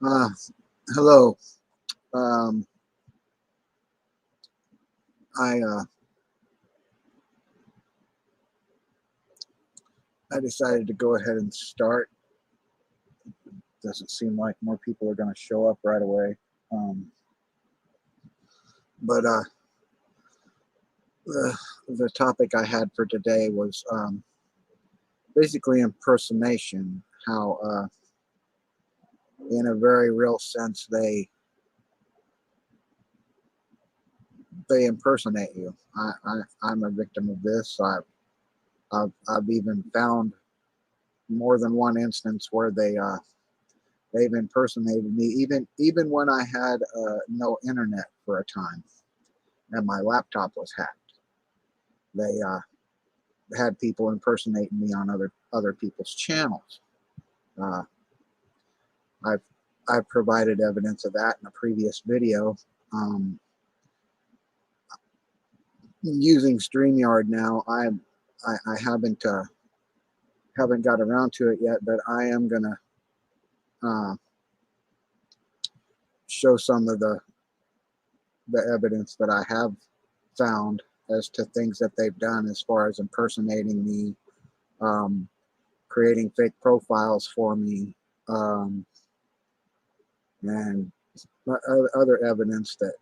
Uh, Hello. Um, I I decided to go ahead and start. Doesn't seem like more people are going to show up right away. Um, but the topic I had for today was basically impersonation. How, in a very real sense, they impersonate you. I'm a victim of this. I've even found more than one instance where they've impersonated me, even when I had no internet for a time and my laptop was hacked. They had people impersonating me on other people's channels. Uh, I've I've provided evidence of that in a previous video. Um, Using StreamYard now, I haven't got around to it yet, but I am gonna uh, show some of the evidence that I have found as to things that they've done as far as impersonating me, um, creating fake profiles for me, um, and other evidence that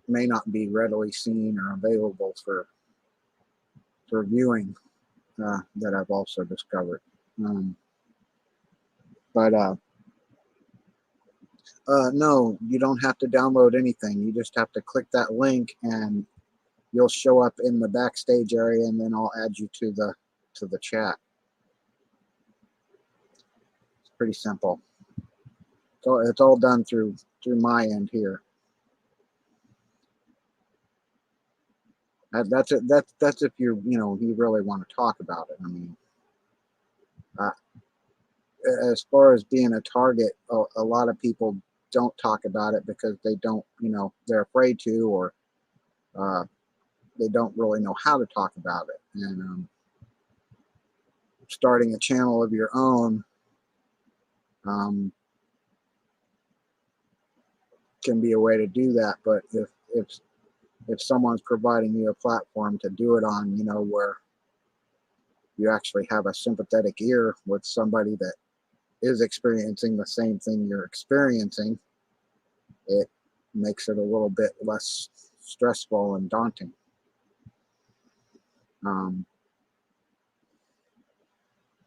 may not be readily seen or available for viewing that I've also discovered. Um, but no, you don't have to download anything. You just have to click that link, and you'll show up in the backstage area, and then I'll add you to the chat. It's pretty simple. So it's all done through my end here. That's if you really want to talk about it. I mean, uh, as far as being a target, a lot of people don't talk about it because they don't, they're afraid to, or uh, they don't really know how to talk about it. And starting a channel of your own um, can be a way to do that. But if someone's providing you a platform to do it on, where you actually have a sympathetic ear with somebody that is experiencing the same thing you're experiencing, it makes it a little bit less stressful and daunting. Um,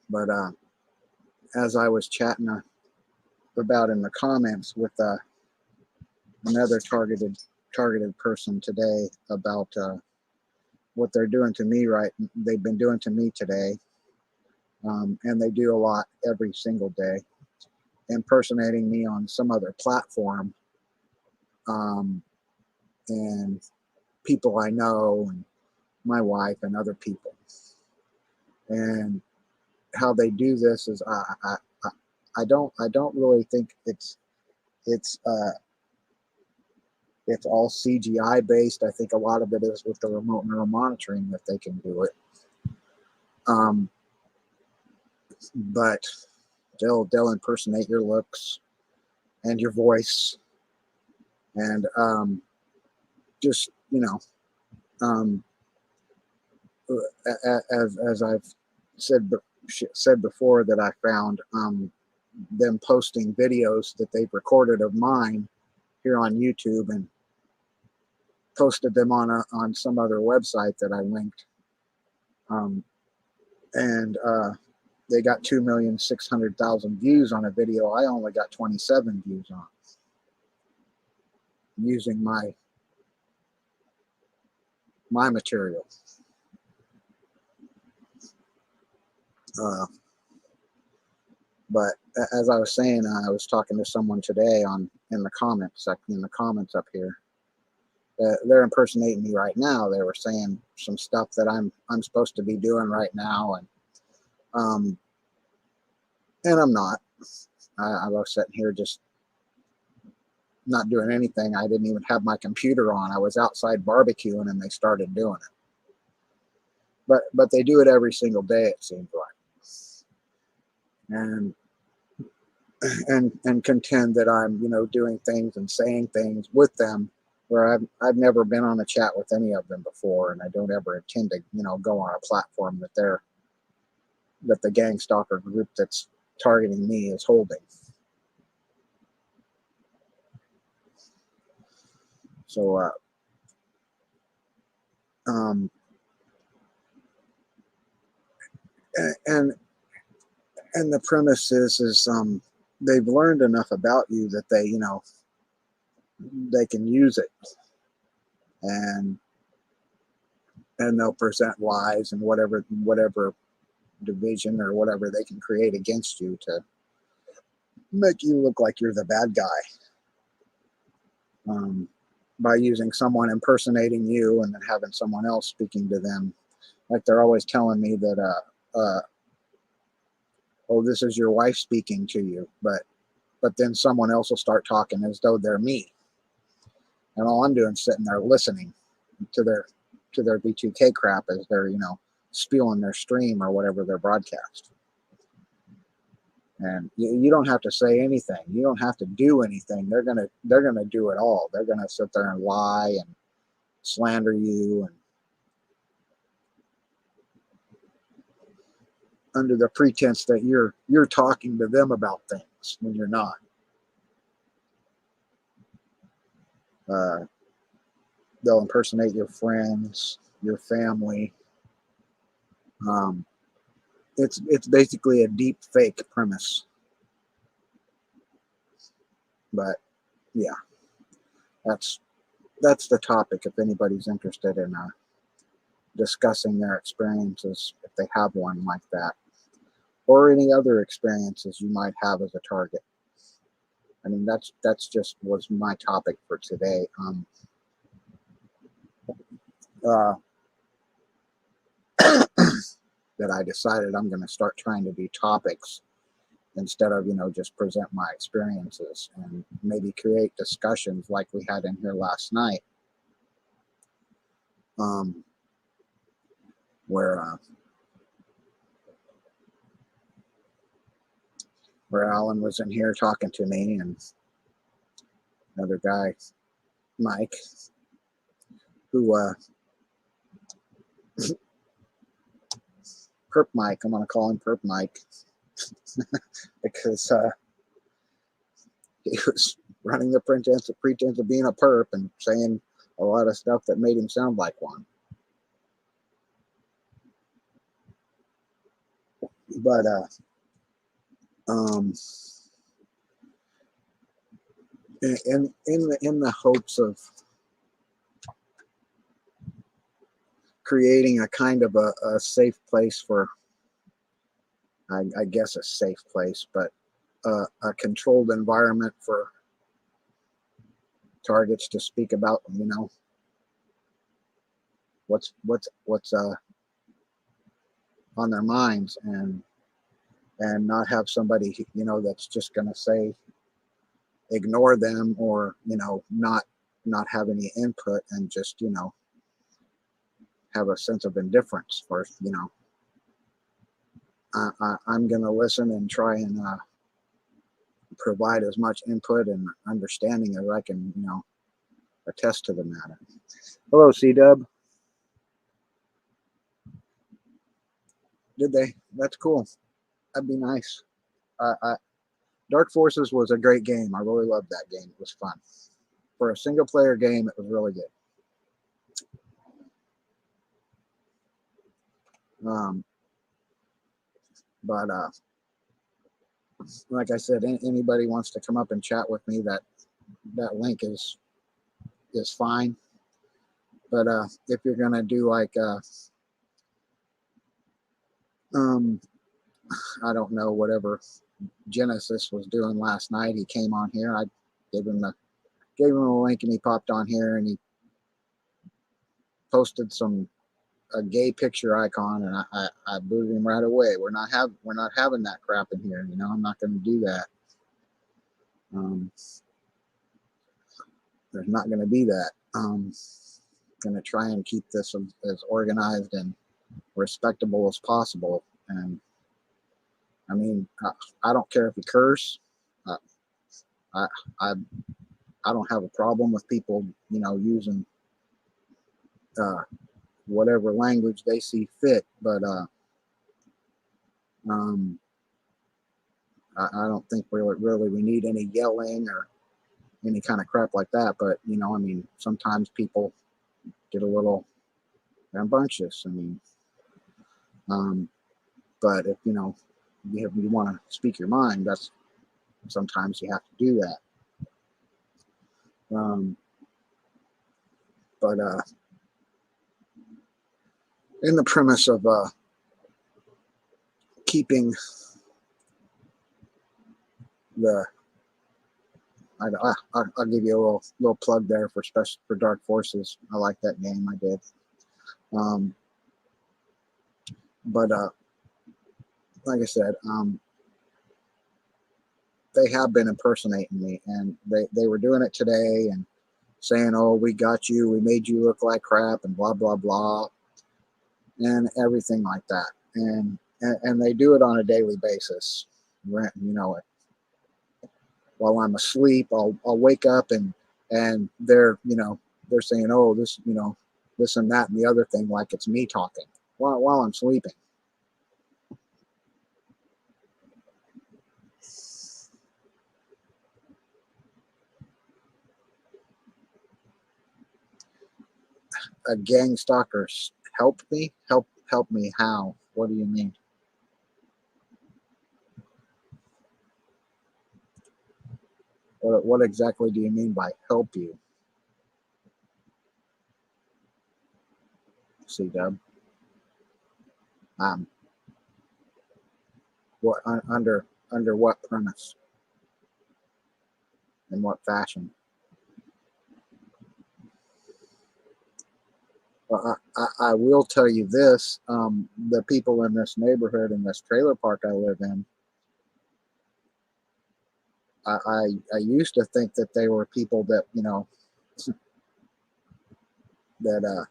but as I was chatting about in the comments with another targeted person today about what they're doing to me, they've been doing to me today, and they do a lot every single day, impersonating me on some other platform, um, and people I know, and my wife and other people. And how they do this is I don't really think it's it's all CGI based. I think a lot of it is with the remote neural monitoring that they can do it. Um, but they'll impersonate your looks and your voice, and just um, as I've said said before, that I found them posting videos that they've recorded of mine here on YouTube and posted them on some other website that I linked, um, and they got 2,600,000 views on a video I only got 27 views on, using my material. Uh, but as I was saying, I was talking to someone today in the comments up here. They're impersonating me right now. They were saying some stuff that I'm supposed to be doing right now, um, and I'm not. I was sitting here just not doing anything. I didn't even have my computer on. I was outside barbecuing, and they started doing it. But they do it every single day, it seems like. And and contend that I'm, doing things and saying things with them where I've never been on a chat with any of them before, and I don't ever intend to, go on a platform that the gang stalker group that's targeting me is holding. So, and the premise is they've learned enough about you that they can use it, and they'll present lies and whatever division or whatever they can create against you to make you look like you're the bad guy, by using someone impersonating you and then having someone else speaking to them. Like they're always telling me that oh, this is your wife speaking to you, but then someone else will start talking as though they're me, and all I'm doing is sitting there listening to their B2K crap as they're spewing their stream or whatever their broadcast. And you don't have to say anything. You don't have to do anything. They're gonna do it all. They're gonna sit there and lie and slander you, and under the pretense that you're talking to them about things when you're not. They'll impersonate your friends, your family. It's basically a deep fake premise. But yeah, that's the topic. If anybody's interested in discussing their experiences, if they have one like that, or any other experiences you might have as a target. I mean, that's just was my topic for today. That I decided I'm going to start trying to do topics instead of just present my experiences, and maybe create discussions like we had in here last night, where Alan was in here talking to me, and another guy, Mike, who Perp Mike, I'm going to call him Perp Mike, because he was running the pretense of being a perp and saying a lot of stuff that made him sound like one. But in the hopes of creating a kind of a safe place for, I guess a safe place, but a controlled environment for targets to speak about, what's on their minds, and not have somebody that's just going to say ignore them, or not have any input, and just have a sense of indifference for I'm going to listen and try and provide as much input and understanding as I can attest to the matter. Hello, C-Dub. Did they? That's cool. That'd be nice. Dark Forces was a great game. I really loved that game. It was fun. For a single player game, it was really good. But like I said, anybody wants to come up and chat with me, that link is fine. But if you're gonna do like I don't know, whatever Genesis was doing last night, he came on here. I gave him a link, and he popped on here, and he posted a gay picture icon, and I booted him right away. We're not having that crap in here. I'm not going to do that. There's not going to be that. Going to try and keep this as organized and respectable as possible. And I mean, I don't care if you curse. I I I don't have a problem with people, using whatever language they see fit, but um, I don't think really we need any yelling or any kind of crap like that. But I mean, sometimes people get a little rambunctious. I mean, um, but if you want to speak your mind, that's sometimes you have to do that. But in the premise of keeping the I'll give you a little plug there for Dark Forces. I like that game. I did. Um, but like I said, they have been impersonating me, and they were doing it today and saying, "Oh, we got you. We made you look like crap," and blah blah blah, and everything like that. And they do it on a daily basis. While I'm asleep, I'll wake up and they're saying, "Oh, this and that and the other thing," like it's me talking while I'm sleeping. A gang stalkers help me how? What do you mean? What exactly do you mean by help you? See, Deb. Um, what under what premise? In what fashion? Well, I will tell you this: the people in this neighborhood, in this trailer park I live in, I used to think that they were people that that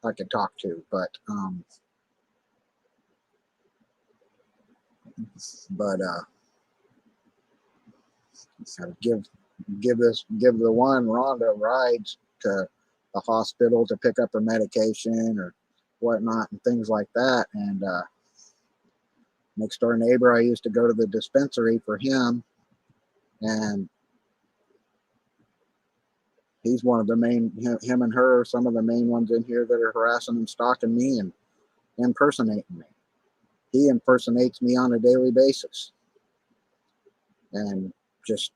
I could talk to, but give the one Rhonda rides to the hospital to pick up her medication or whatnot and things like that. And next door neighbor, I used to go to the dispensary for him, and he's one of the main him and her are some of the main ones in here that are harassing and stalking me and impersonating me. He impersonates me on a daily basis and just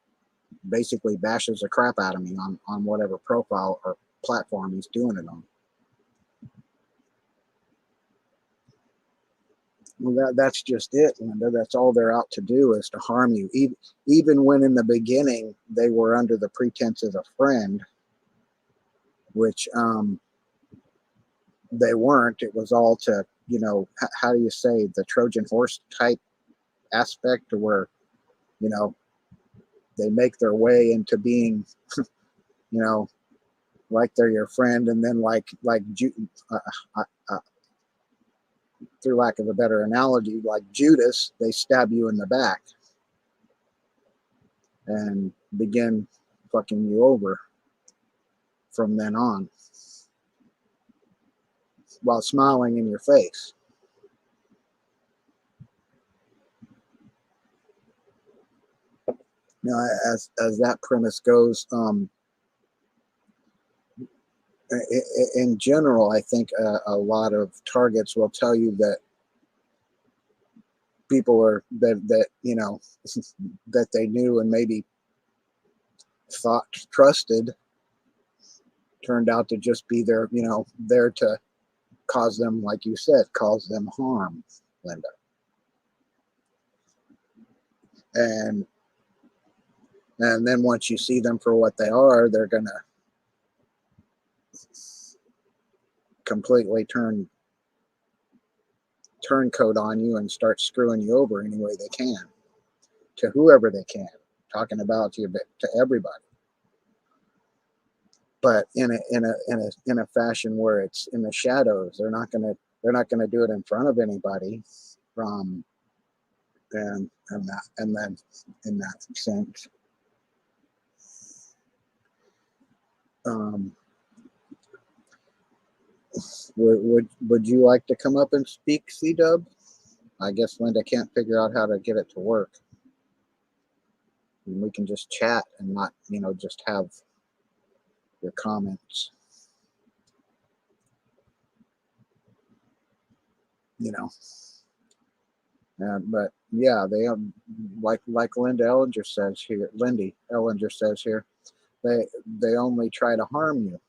basically bashes the crap out of me on whatever profile or platform he's doing it on. Well, that's just it, Linda. That's all they're out to do is to harm you. Even when in the beginning they were under the pretense of a friend, which they weren't. It was all to, how do you say, the Trojan horse type aspect, to where, you know, they make their way into being, you know, like they're your friend, and then uh, uh, uh, through lack of a better analogy, like Judas, they stab you in the back and begin fucking you over from then on while smiling in your face. As that premise goes, in general, I think a lot of targets will tell you that people are that that they knew and maybe thought trusted turned out to just be there to cause them, like you said, cause them harm, Linda. And then once you see them for what they are, they're gonna completely turncoat on you and start screwing you over any way they can, to whoever they can, talking about you to everybody, but in a fashion where it's in the shadows. They're not gonna do it in front of anybody. and then in that sense, um, would you like to come up and speak, C-Dub? I guess Linda can't figure out how to get it to work. And we can just chat and not, just have your comments. But yeah, they like Linda Ellinger says here. Lindy Ellinger says here, they only try to harm you.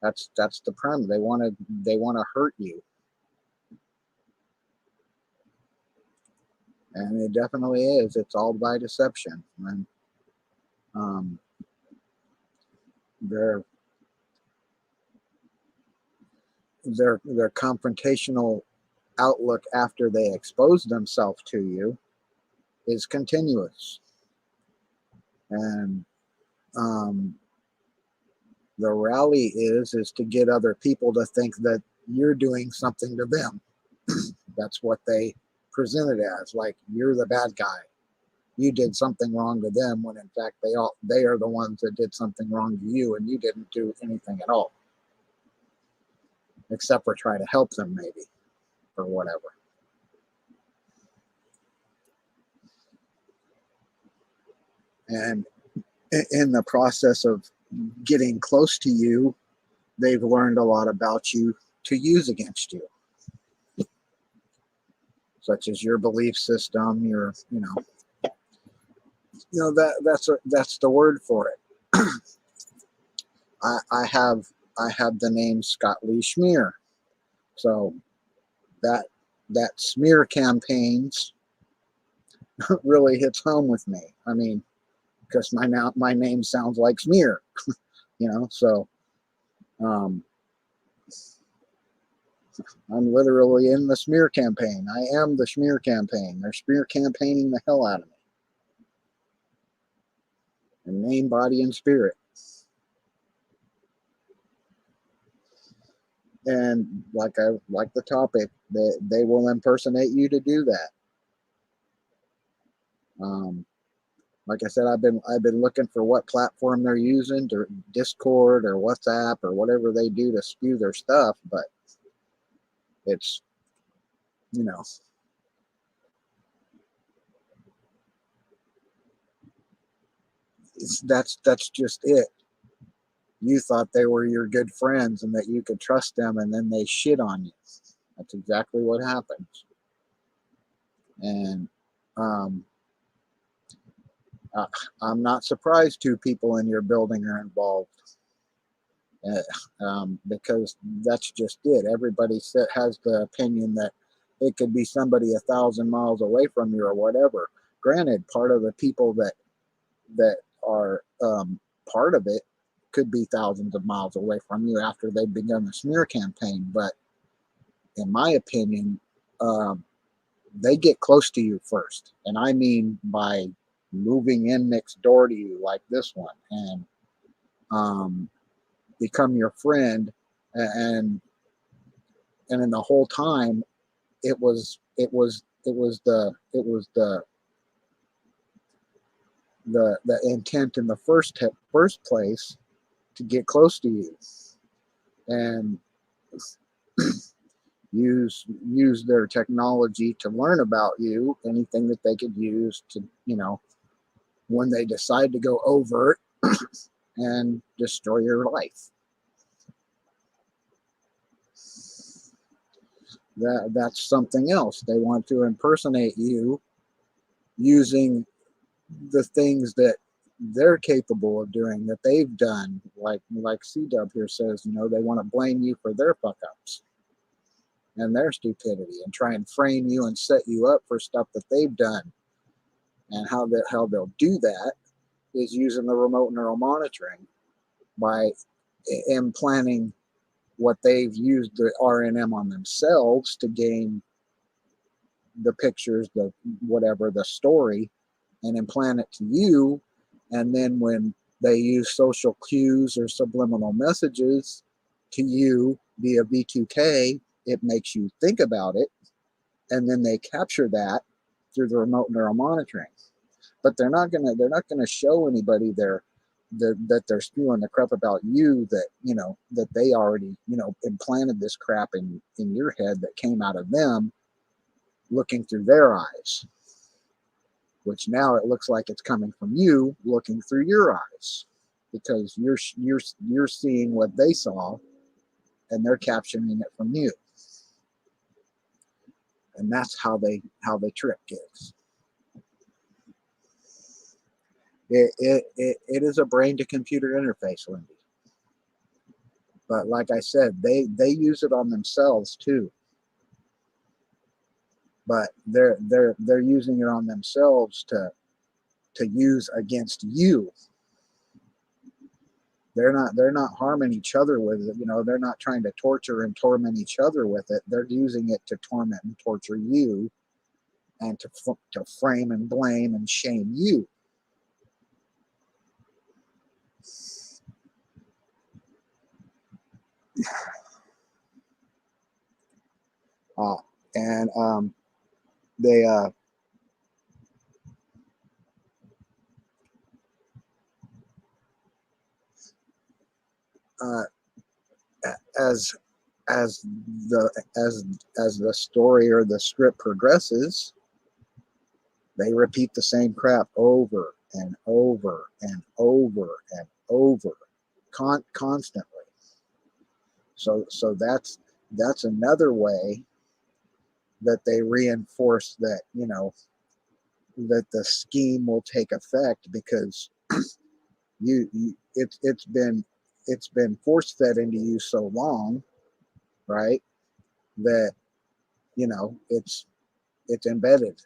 That's the premise. They want to hurt you, and it definitely is. It's all by deception, and their their confrontational outlook after they expose themselves to you is continuous, and the rally is to get other people to think that you're doing something to them. That's what they present it as, like you're the bad guy. You did something wrong to them, when in fact they are the ones that did something wrong to you, and you didn't do anything at all, except for try to help them maybe, or whatever. And in the process of getting close to you, they've learned a lot about you to use against you, such as your belief system, your that's the word for it. I have the name Scott Lee Schmear, so that smear campaigns really hits home with me. I mean, because my name sounds like smear, so I'm literally in the smear campaign. I am the smear campaign. They're smear campaigning the hell out of me, in name, body, and spirit. And like the topic, they will impersonate you to do that. Like I said, I've been looking for what platform they're using, to Discord or WhatsApp or whatever they do to spew their stuff, but it's that's just it. You thought they were your good friends and that you could trust them, and then they shit on you. That's exactly what happens. And I'm not surprised two people in your building are involved, because that's just it. Everybody has the opinion that it could be somebody 1,000 miles away from you or whatever. Granted, part of the people that are part of it could be thousands of miles away from you after they've begun the smear campaign, but in my opinion, they get close to you first, and I mean by moving in next door to you like this one, and become your friend, and in the whole time it was the intent in the first place to get close to you and use their technology to learn about you, anything that they could use to, when they decide to go overt and destroy your life. That's something else. They want to impersonate you using the things that they're capable of doing, that they've done, like C-Dub here says, they want to blame you for their fuck ups and their stupidity, and try and frame you and set you up for stuff that they've done. And how they'll do that is using the remote neural monitoring, by implanting what they've used the RNM on themselves to gain the pictures, the whatever, the story, and implant it to you. And then when they use social cues or subliminal messages to you via V2K, it makes you think about it, and then they capture that through the remote neural monitoring. But they're not gonna show anybody that they're spewing the crap about you, that that they already implanted this crap in your head that came out of them looking through their eyes, which now it looks like it's coming from you looking through your eyes, because you're seeing what they saw and they're capturing it from you. And that's how they trick kids. It is a brain to computer interface, Lindy. But like I said, they use it on themselves too. But they're using it on themselves to use against you. They're not harming each other with it. They're not trying to torture and torment each other with it. They're using it to torment and torture you, and to frame and blame and shame you. And they as the story or the script progresses, they repeat the same crap over and over and over and over, constantly. So that's another way that they reinforce that that the scheme will take effect, because it's been force fed into you so long, right, that it's embedded.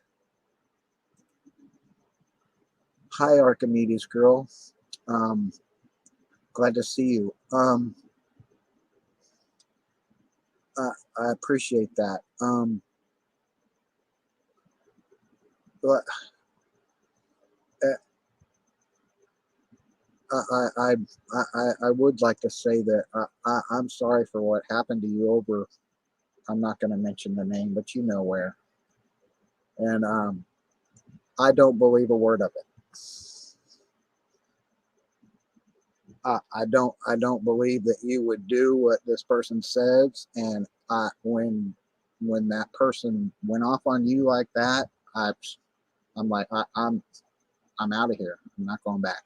Hi, Archimedes girl. Glad to see you. I appreciate that. But I would like to say that I'm sorry for what happened to you over. I'm not going to mention the name, but you know where. And I don't believe a word of it. I don't believe that you would do what this person says. And when that person went off on you like that, I'm like, I'm out of here. I'm not going back.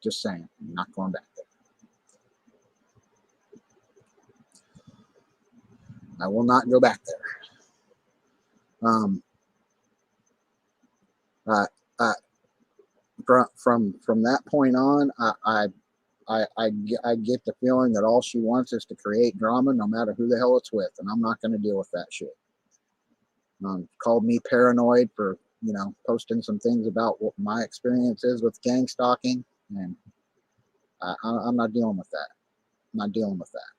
Just saying, I'm not going back there. I will not go back there. From that point on, I get the feeling that all she wants is to create drama, no matter who the hell it's with, and I'm not going to deal with that shit. Called me paranoid for posting some things about what my experience is with gang stalking, and I'm not dealing with that. I'm not dealing with that.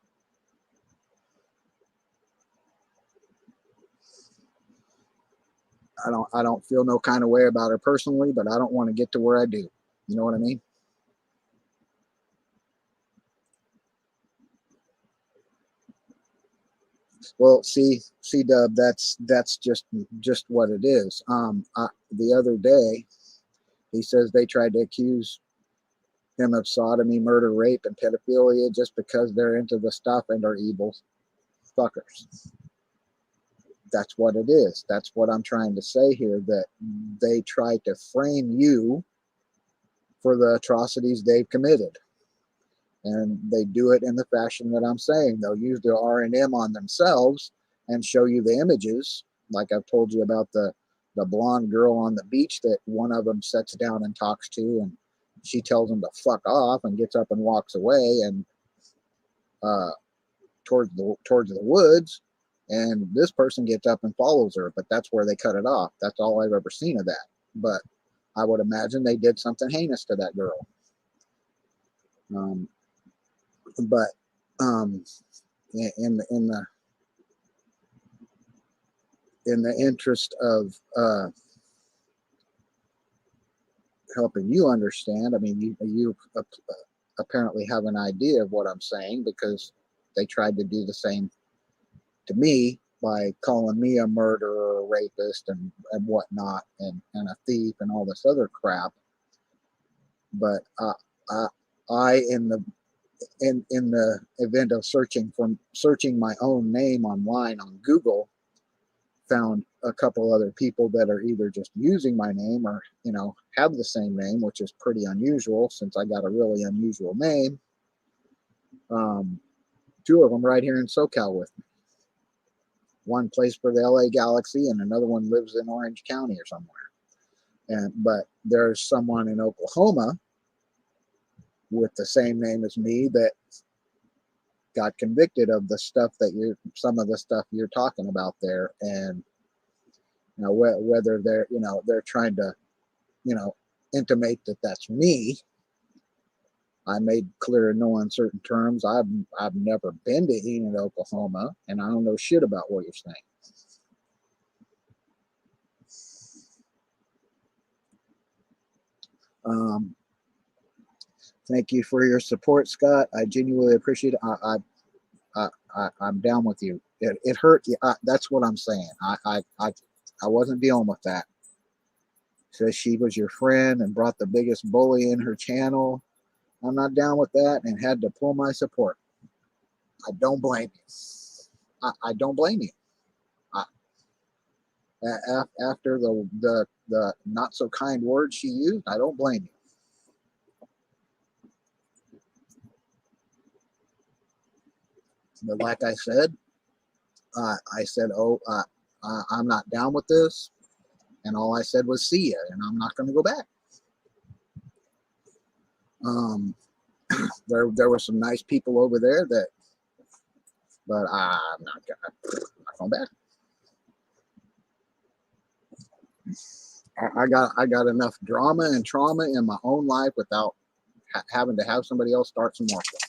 I don't feel no kind of way about her personally, but I don't want to get to where I do. You know what I mean? Well, see, Dub, that's just what it is. The other day, he says they tried to accuse him of sodomy, murder, rape, and pedophilia just because they're into the stuff and are evil fuckers. That's what it is. That's what I'm trying to say here, that they try to frame you for the atrocities they've committed. And they do it in the fashion that I'm saying. They'll use their R&M on themselves and show you the images, like I've told you about the blonde girl on the beach that one of them sits down and talks to, and she tells him to fuck off and gets up and walks away and towards the woods, and this person gets up and follows her, but that's where they cut it off. That's all I've ever seen of that. But I would imagine they did something heinous to that girl. But in the interest of helping you understand, I mean, you apparently have an idea of what I'm saying, because they tried to do the same to me by calling me a murderer, a rapist, and whatnot, and a thief, and all this other crap. But I in the event of searching my own name online on Google, found a couple other people that are either just using my name or, have the same name, which is pretty unusual since I got a really unusual name. Two of them right here in SoCal with me. One plays for the LA Galaxy and another one lives in Orange County or somewhere. But there's someone in Oklahoma with the same name as me that got convicted of some of the stuff you're talking about there. And whether they're trying to intimate that that's me. I made clear in no uncertain terms I've never been to Enid, Oklahoma, and I don't know shit about what you're saying. Thank you for your support, Scott. I genuinely appreciate it. I'm down with you. It hurt. That's what I'm saying. I wasn't dealing with that. Says she was your friend and brought the biggest bully in her channel. I'm not down with that and had to pull my support. I don't blame you. I don't blame you. After the not so kind words she used, I don't blame you. But like I said, I'm not down with this, and all I said was see ya, and I'm not going to go back. There were some nice people over there but I'm not going back. I got enough drama and trauma in my own life without having to have somebody else start some more stuff.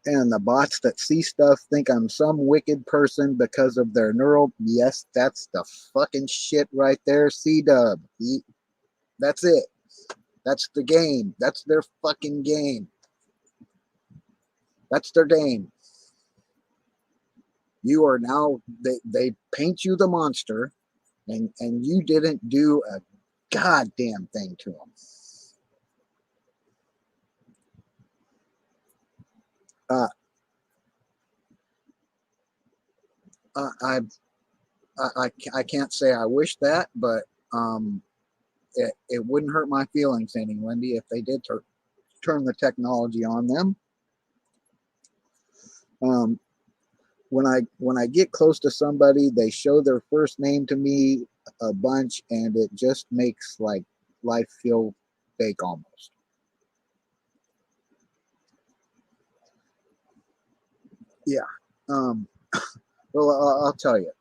And the bots that see stuff think I'm some wicked person because of their neural. Yes, that's the fucking shit right there, C-Dub. That's it. That's the game. That's their fucking game. That's their game. You are now, they paint you the monster, and you didn't do a goddamn thing to them. I can't say I wish that, but it wouldn't hurt my feelings any, Wendy, if they did turn the technology on them. When I get close to somebody, they show their first name to me a bunch, and it just makes like life feel fake almost. Yeah. Well, I'll tell you.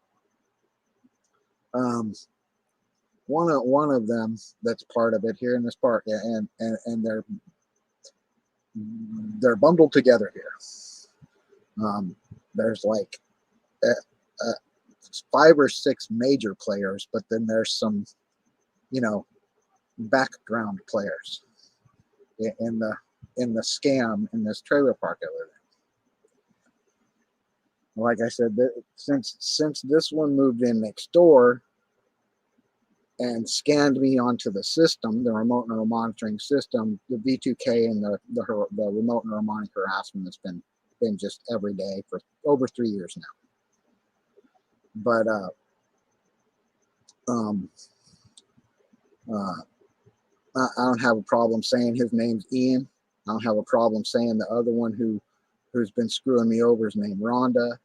One of them that's part of it here in this park, and they're bundled together here. There's like 5 or 6 major players, but then there's some, background players in the scam in this trailer park I live in. Like I said, since this one moved in next door and scanned me onto the system, the remote neural monitoring system, the V2K and the remote neural monitoring harassment has been just every day for over 3 years now. But I don't have a problem saying his name's Ian. I don't have a problem saying the other one who's been screwing me over is named Rhonda.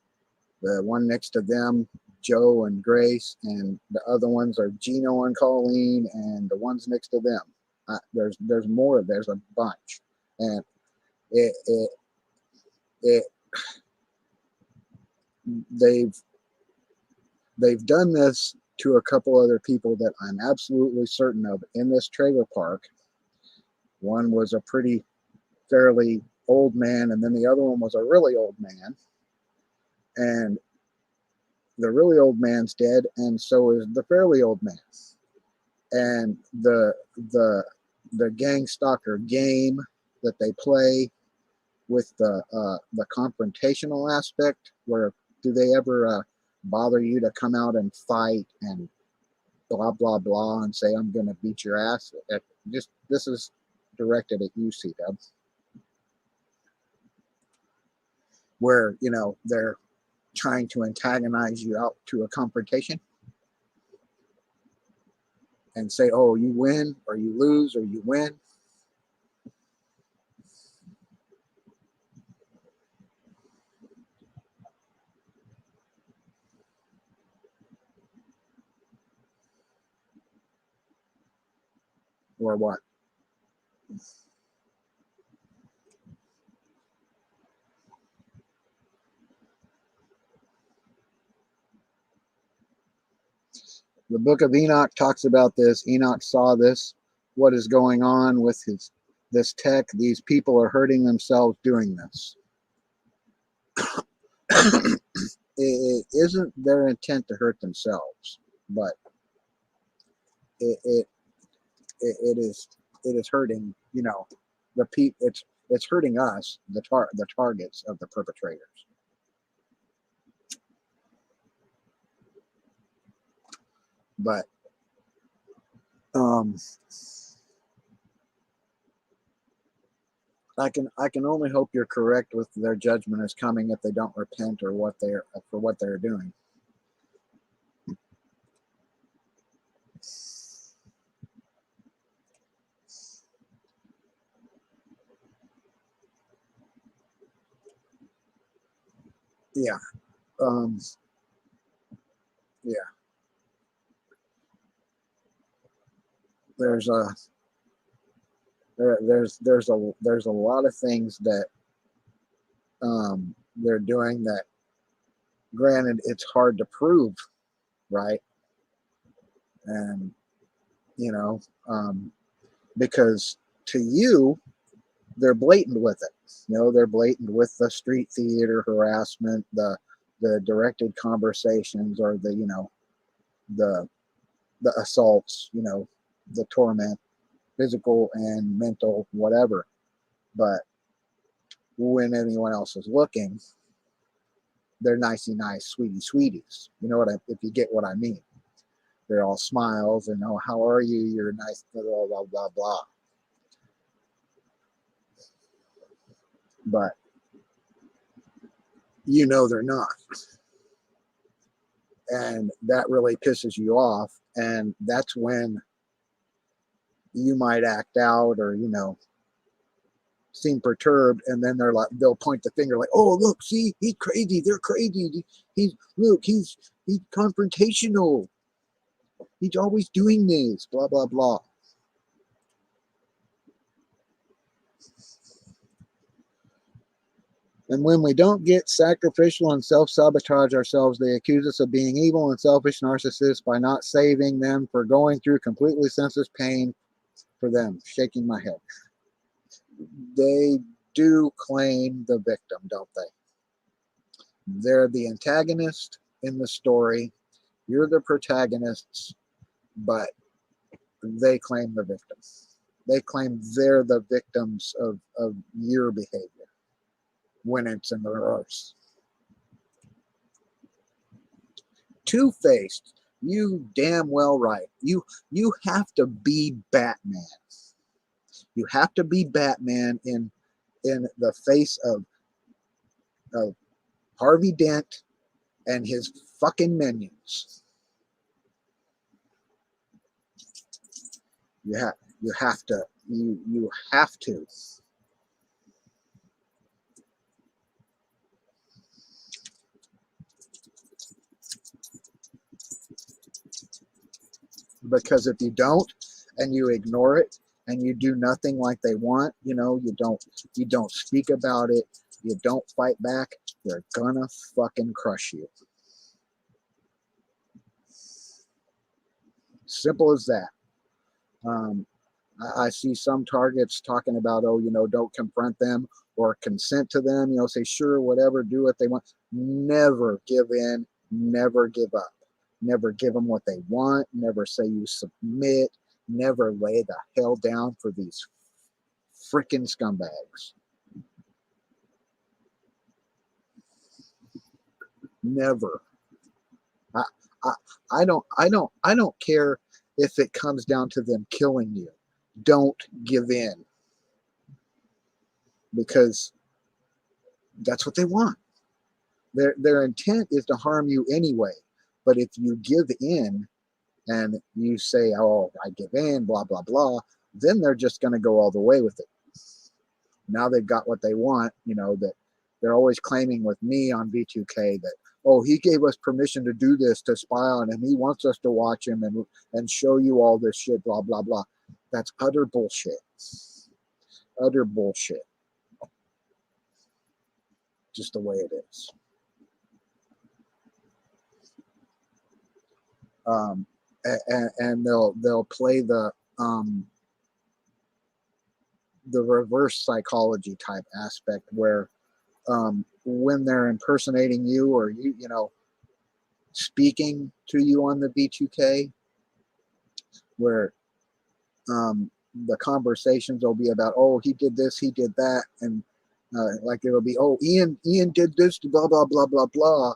The one next to them, Joe and Grace, and the other ones are Gino and Colleen, and the ones next to them. There's more. There's a bunch, and they've done this to a couple other people that I'm absolutely certain of in this trailer park. One was a fairly old man, and then the other one was a really old man. And the really old man's dead, and so is the fairly old man. And the gang stalker game that they play the confrontational aspect, where do they ever bother you to come out and fight and blah blah blah and say I'm gonna beat your ass? Just this is directed at you, C-Dub, where they're trying to antagonize you out to a confrontation and say, oh, you win or you lose or you win. Or what? The book of Enoch talks about this. Enoch saw this, what is going on with this tech. These people are hurting themselves doing this. It isn't their intent to hurt themselves, but it is hurting, the people. It's hurting us, the targets of the perpetrators. But I can only hope you're correct with their judgment is coming if they don't repent or what they're doing. Yeah. Yeah. There's a lot of things that they're doing that, granted, it's hard to prove, right? And because to you, they're blatant with it. They're blatant with the street theater harassment, the directed conversations, or the assaults, the torment, physical and mental, whatever. But when anyone else is looking, they're nicey nice, sweetie sweeties. If you get what I mean. They're all smiles and, oh, how are you? You're nice, blah blah blah blah. But they're not, and that really pisses you off, and that's when you might act out or seem perturbed, and then they'll point the finger like, oh, look, see, he's crazy, they're crazy, he's confrontational, he's always doing this, blah blah blah. And when we don't get sacrificial and self-sabotage ourselves, they accuse us of being evil and selfish narcissists by not saving them, for going through completely senseless pain for them. Shaking my head. They do claim the victim, don't they? They're the antagonist in the story. You're the protagonists, but they claim the victim. They claim they're the victims of your behavior when it's in the reverse. Two-faced, you damn well right. You have to be Batman. You have to be Batman in the face of Harvey Dent and his fucking minions. You have to. Because if you don't, and you ignore it, and you do nothing like they want, you don't speak about it, you don't fight back, they're gonna fucking crush you. Simple as that. I see some targets talking about, oh, don't confront them or consent to them, say sure, whatever, do what they want. Never give in, never give up. Never give them what they want. Never say you submit. Never lay the hell down for these freaking scumbags. Never. I, I, I don't care if it comes down to them killing you. Don't give in, because that's what they want. Their intent is to harm you anyway. But if you give in and you say, oh, I give in, blah, blah, blah, then they're just going to go all the way with it. Now they've got what they want, that they're always claiming with me on B2K that, oh, he gave us permission to do this, to spy on him. He wants us to watch him and show you all this shit, blah, blah, blah. That's utter bullshit. Utter bullshit. Just the way it is. And they'll play the reverse psychology type aspect where when they're impersonating you, or speaking to you on the B2K, where the conversations will be about, oh, he did this, he did that, and like it'll be, oh, Ian did this, blah, blah, blah, blah, blah.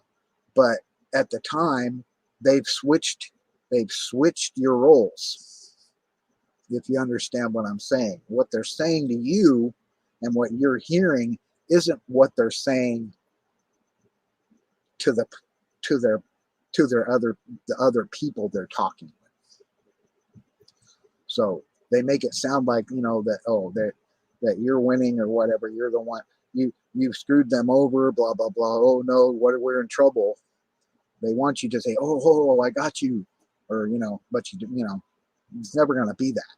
But at the time, they've switched your roles. If you understand what I'm saying, what they're saying to you and what you're hearing isn't what they're saying to the other people they're talking with. So they make it sound like, that you're winning or whatever. You're the one, you've screwed them over, blah, blah, blah. Oh no, we're in trouble. They want you to say, oh, I got you, or but it's never going to be that.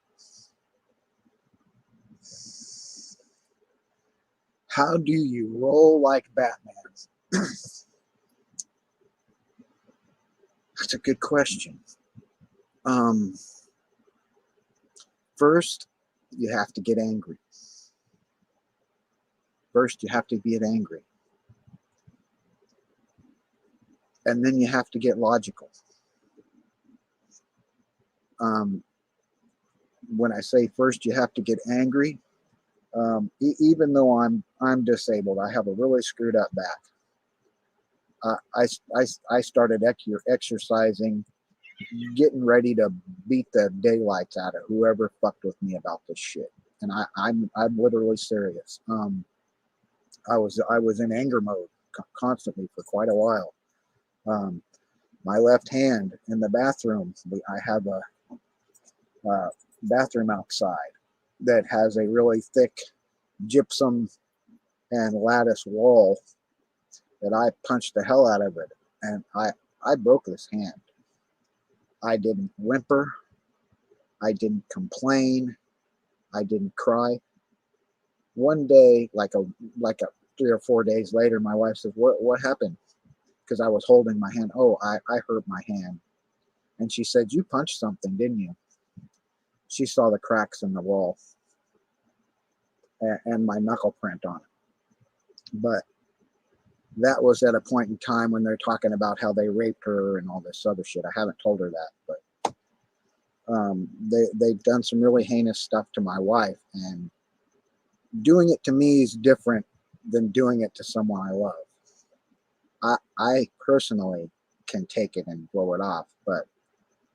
How do you roll like Batman? That's a good question. First, you have to get angry. First, you have to get angry. And then you have to get logical. When I say first you have to get angry, even though I'm disabled, I have a really screwed up back. I started exercising, getting ready to beat the daylights out of whoever fucked with me about this shit. And I'm literally serious. I was in anger mode constantly for quite a while. My left hand in the bathroom, I have a bathroom outside that has a really thick gypsum and lattice wall that I punched the hell out of it, and I broke this hand. I didn't whimper, I didn't complain, I didn't cry. One day, like a 3 or 4 days later, my wife says, what happened? Because I was holding my hand. Oh, I hurt my hand. And she said, you punched something, didn't you? She saw the cracks in the wall and my knuckle print on it. But that was at a point in time when they're talking about how they raped her and all this other shit. I haven't told her that, but they've done some really heinous stuff to my wife, and doing it to me is different than doing it to someone I love. I personally can take it and blow it off, but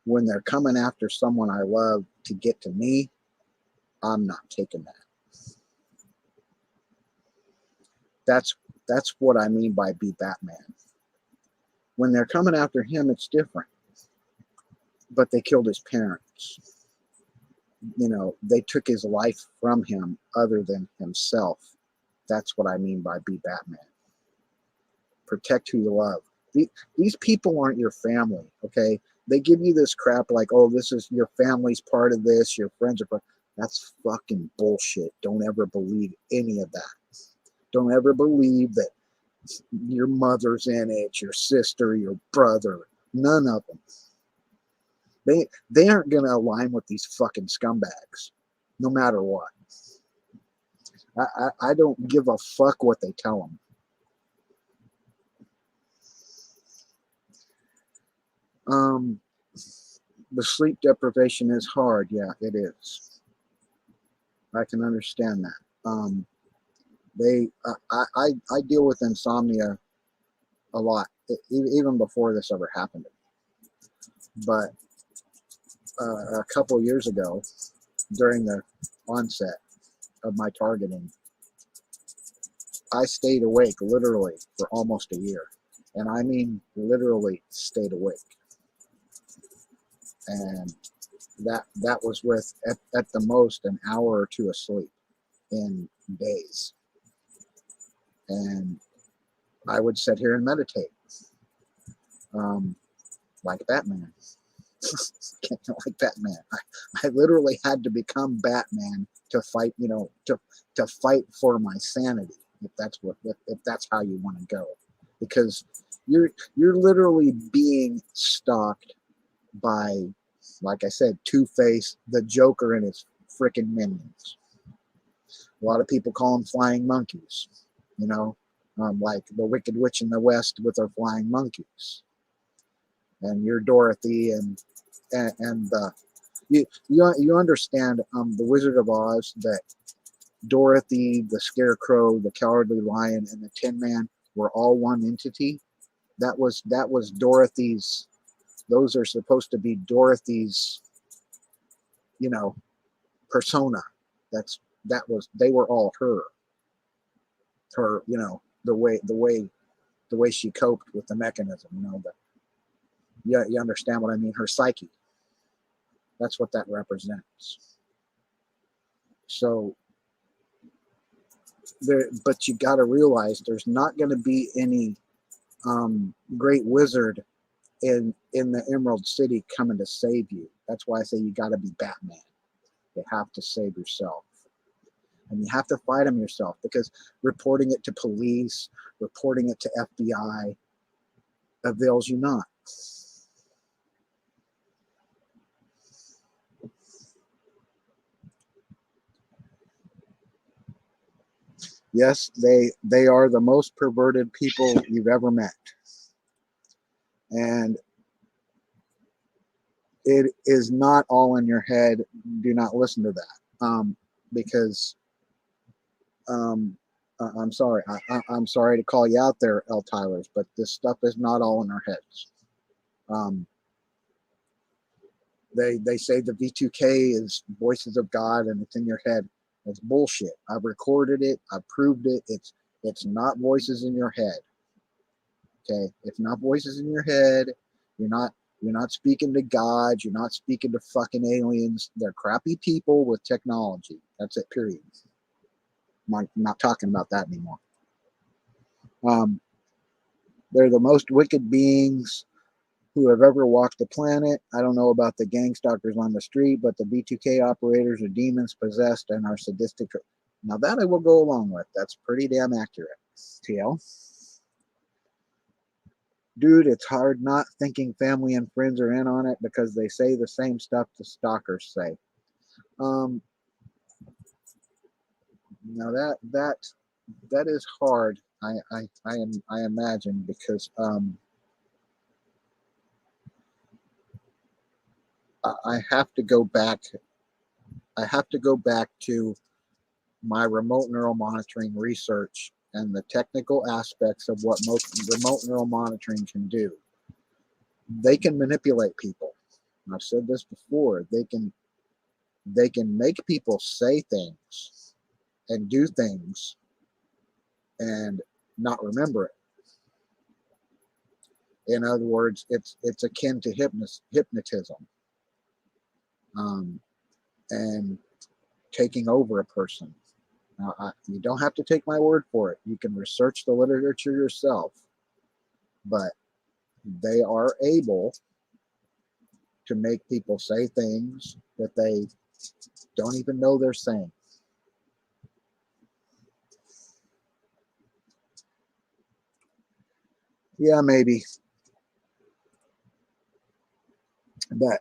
when they're coming after someone I love to get to me, I'm not taking that. That's what I mean by be Batman. When they're coming after him, it's different. But they killed his parents. They took his life from him other than himself. That's what I mean by be Batman. Protect who you love. These people aren't your family, okay? They give you this crap like, oh, this is your family's part of this, your friends are part. That's fucking bullshit. Don't ever believe any of that. Don't ever believe that your mother's in it, your sister, your brother. None of them. They aren't going to align with these fucking scumbags, no matter what. I don't give a fuck what they tell them. The sleep deprivation is hard. Yeah, it is. I can understand that. I deal with insomnia a lot even before this ever happened. But a couple years ago, during the onset of my targeting, I stayed awake literally for almost a year. And I mean literally stayed awake. And that was with at the most an hour or two of sleep in days. And I would sit here and meditate, like Batman. Like Batman. I literally had to become Batman to fight, to fight for my sanity, if that's how you want to go. Because you're literally being stalked by, like I said, Two-Face, the Joker, and his freaking minions. A lot of people call them flying monkeys, like the Wicked Witch in the West with her flying monkeys. And you're Dorothy, and you understand the Wizard of Oz, that Dorothy, the Scarecrow, the Cowardly Lion, and the Tin Man were all one entity. That was Dorothy's. Those are supposed to be Dorothy's, persona. They were all her, the way she coped with the mechanism, you understand what I mean? Her psyche. That's what that represents. So, but you got to realize there's not going to be any great wizard in the Emerald City coming to save you. That's why I say you got to be Batman. You have to save yourself. And you have to fight them yourself, because reporting it to police, reporting it to FBI avails you not. Yes, they are the most perverted people you've ever met. And it is not all in your head. Do not listen to that. Because I'm sorry. I'm sorry to call you out there, L. Tylers, but this stuff is not all in our heads. They say the V2K is voices of God and it's in your head. It's bullshit. I've recorded it. I've proved it. It's not voices in your head. Okay, it's not voices in your head. You're not speaking to God. You're not speaking to fucking aliens. They're crappy people with technology. That's it. Period. I'm not talking about that anymore. They're the most wicked beings who have ever walked the planet. I don't know about the gangstalkers on the street, but the B2K operators are demons possessed and are sadistic. Now that I will go along with. That's pretty damn accurate. TL. Dude, it's hard not thinking family and friends are in on it, because they say the same stuff the stalkers say. Now that is hard. I imagine, because I have to go back. I have to go back to my remote neural monitoring research and the technical aspects of what most remote neural monitoring can do. They can manipulate people. I've said this before. They can make people say things and do things and not remember it. In other words, it's akin to hypnotism, and taking over a person. Now, you don't have to take my word for it. You can research the literature yourself, but they are able to make people say things that they don't even know they're saying. Yeah, maybe. But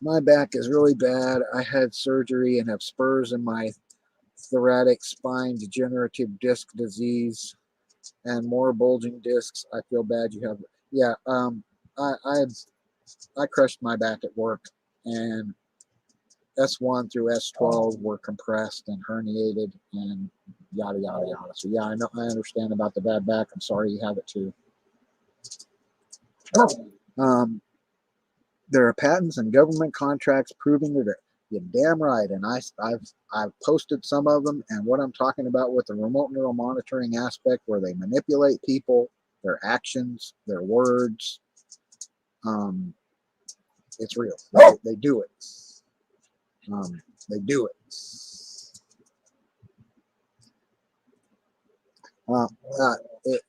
my back is really bad. I had surgery and have spurs in my thoracic spine, degenerative disc disease, and more bulging discs. I feel bad you have. Yeah, I crushed my back at work, and S1 through S12 were compressed and herniated, and yada yada yada. So yeah, I know, I understand about the bad back. I'm sorry you have it too. Um, there are patents and government contracts proving that you're damn right, and I've posted some of them. And what I'm talking about with the remote neural monitoring aspect, where they manipulate people, their actions, their words, it's real. They do it. They do it. Uh, uh,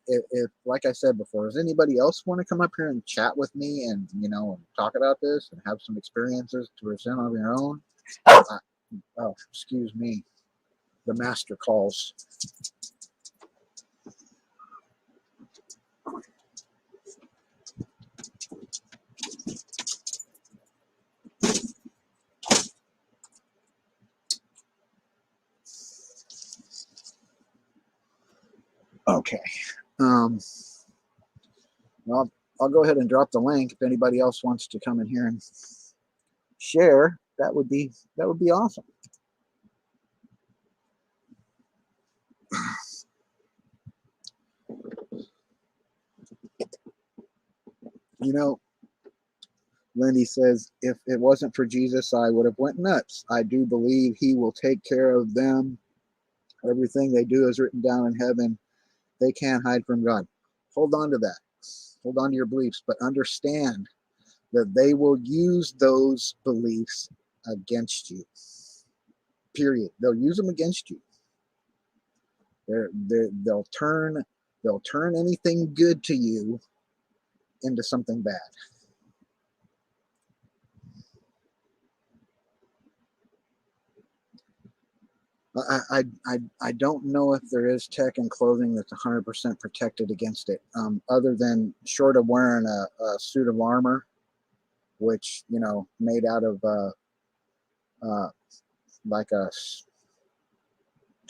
if, like I said before, does anybody else want to come up here and chat with me and, you know, talk about this and have some experiences to present on your own? Oh, excuse me. The master calls. Okay. Well, I'll go ahead and drop the link. If anybody else wants to come in here and share, that would be awesome. You know, Lindy says, if it wasn't for Jesus, I would have went nuts. I do believe he will take care of them. Everything they do is written down in heaven. They can't hide from God. Hold on to that. Hold on to your beliefs, but understand that they will use those beliefs against you. Period. They'll use them against you. They'll turn anything good to you into something bad. I don't know if there is tech and clothing that's 100% protected against it, other than short of wearing a suit of armor, which, you know, made out of like a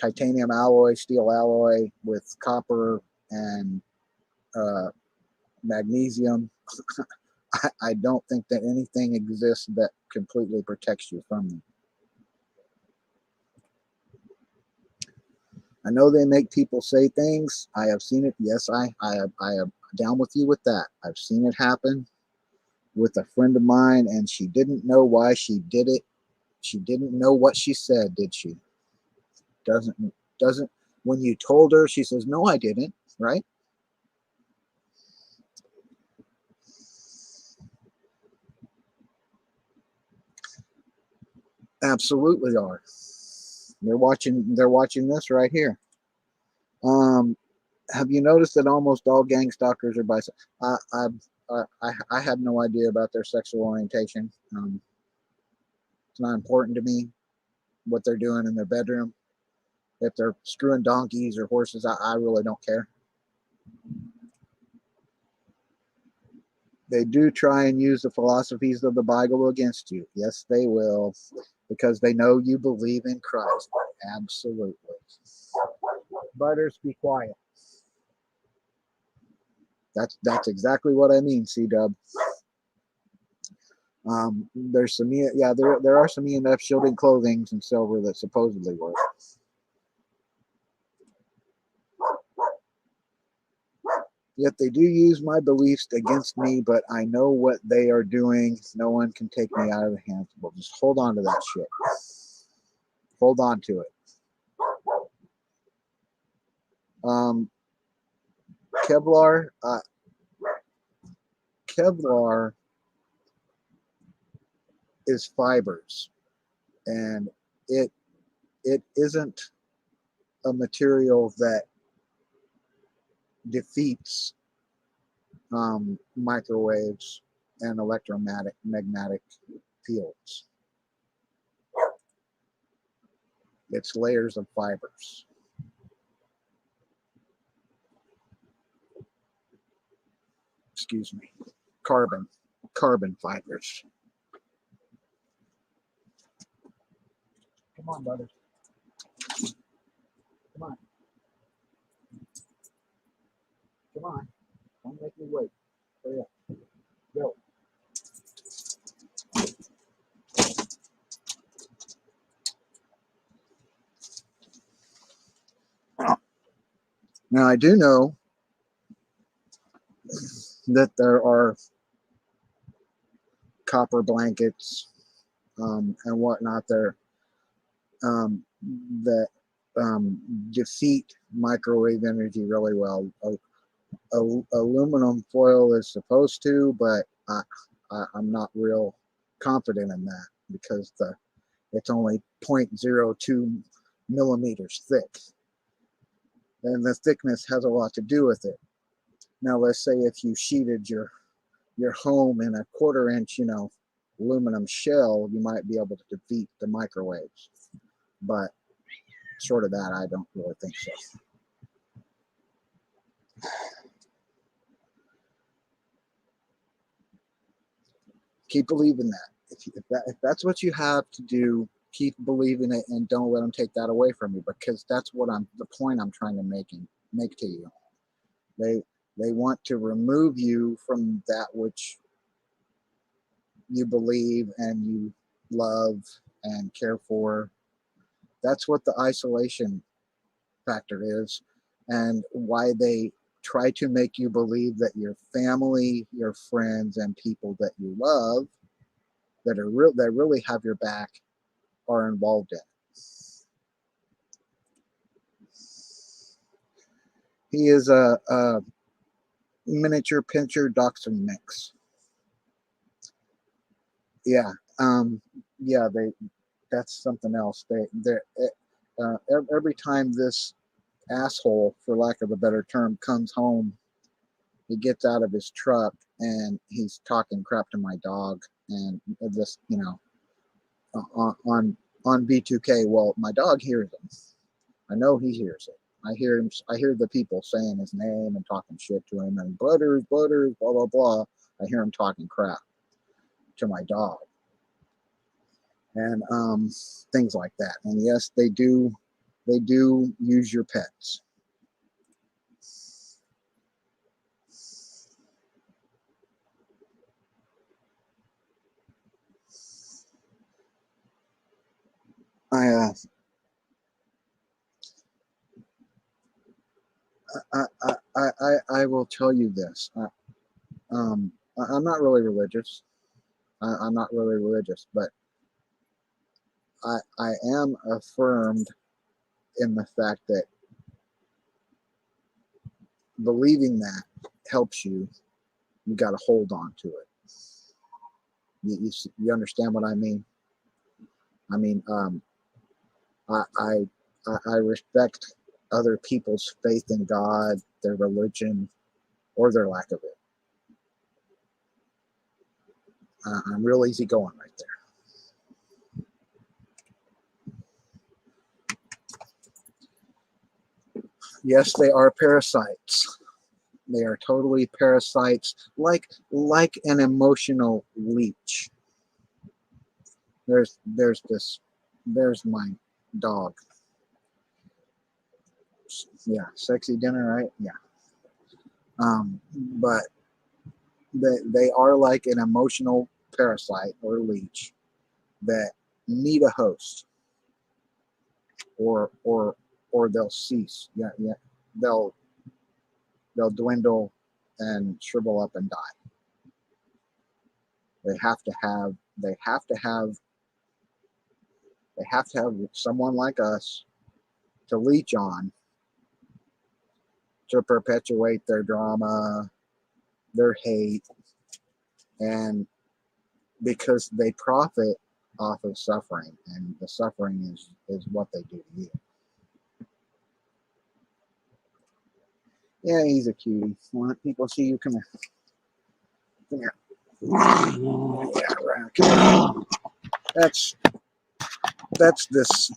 titanium alloy, steel alloy with copper and magnesium. I don't think that anything exists that completely protects you from them. I know they make people say things. I have seen it. Yes, I am down with you with that. I've seen it happen with a friend of mine, and she didn't know why she did it. She didn't know what she said, did she? Doesn't when you told her, she says, "No, I didn't," right? Absolutely are. They're watching this right here. Have you noticed that almost all gangstalkers are bisexual? I have no idea about their sexual orientation. It's not important to me what they're doing in their bedroom. If they're screwing donkeys or horses, I really don't care. They do try and use the philosophies of the Bible against you. Yes, they will, because they know you believe in Christ. Absolutely. Butters, be quiet. That's exactly what I mean, C-Dub. There's some, yeah, there are some EMF shielding clothings in silver that supposedly work. Yet they do use my beliefs against me, but I know what they are doing. No one can take me out of the hands. Well, just hold on to that shit. Hold on to it. Kevlar, Kevlar is fibers, and it isn't a material that defeats microwaves and electromagnetic fields. It's layers of fibers. Excuse me. Carbon fibers. Come on, brother. Come on. Come on. Don't make me wait. Hurry up. Go. Now, I do know that there are copper blankets and whatnot there that defeat microwave energy really well. Aluminum foil is supposed to, but I'm not real confident in that because it's only 0.02 millimeters thick, and the thickness has a lot to do with it. Now, let's say if you sheeted your home in a 1/4 inch, aluminum shell, you might be able to defeat the microwaves. But short of that, I don't really think so. Keep believing that. If that's what you have to do, keep believing it and don't let them take that away from you, because that's the point I'm trying to make to you. They want to remove you from that which you believe and you love and care for. That's what the isolation factor is, and why they try to make you believe that your family, your friends, and people that you love that really have your back are involved in it. He is a miniature pincher dachshund mix. Yeah, yeah. That's something else. Every time this asshole, for lack of a better term, comes home, he gets out of his truck and he's talking crap to my dog, and this, on B2K. Well, my dog hears him. I know he hears it. I hear him. I hear the people saying his name and talking shit to him, and Butters, blah blah blah. I hear him talking crap to my dog, and things like that. And yes, they do use your pets. I I will tell you this. I'm not really religious. I'm not really religious, but I am affirmed in the fact that believing that helps you. You got to hold on to it. You understand what I mean? I mean, I, I I respect other people's faith in God, their religion, or their lack of it. I'm real easygoing right there. Yes, they are parasites. They are totally parasites, like an emotional leech. There's my dog. Yeah, sexy dinner, right? Yeah. But they are like an emotional parasite or leech that need a host, or they'll cease. Yeah, yeah. They'll dwindle and shrivel up and die. They have to have someone like us to leech on, to perpetuate their drama, their hate, and because they profit off of suffering, and the suffering is what they do to you. Yeah, he's a cutie. Want people see you? Come here. Come here. Yeah, right. Come here. That's this.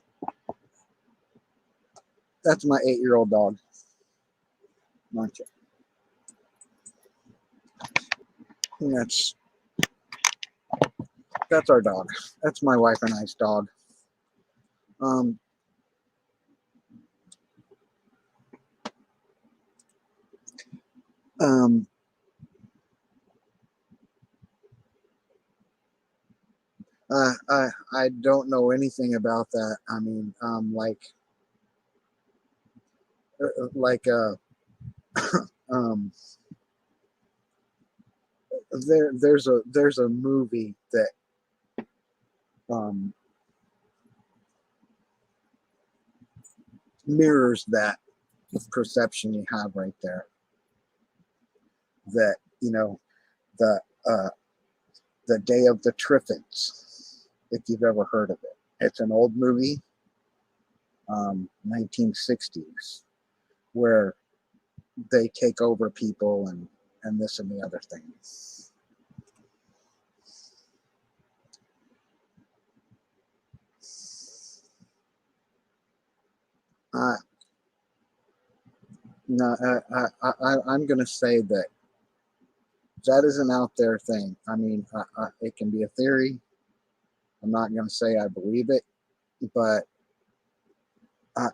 That's my 8-year-old dog. Aren't you? And that's our dog. That's my wife and I's dog. Um, um, I don't know anything about that. I mean, like um, there's a movie that um, mirrors that perception you have right there. That, you know, the uh, the Day of the Triffids, if you've ever heard of it. It's an old movie, 1960s, where they take over people and this and the other thing. Uh, no, I'm going to say that that is an out there thing. I mean, it can be a theory. I'm not going to say I believe it, but I,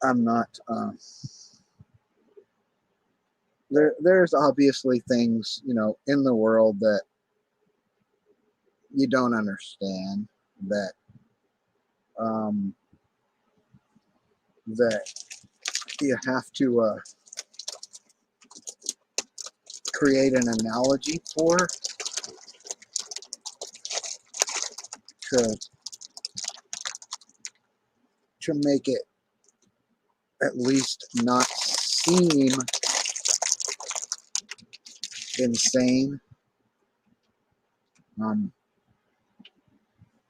I'm not. There's obviously things, you know, in the world that you don't understand, that um, that you have to create an analogy for to make it at least not seem insane. Um,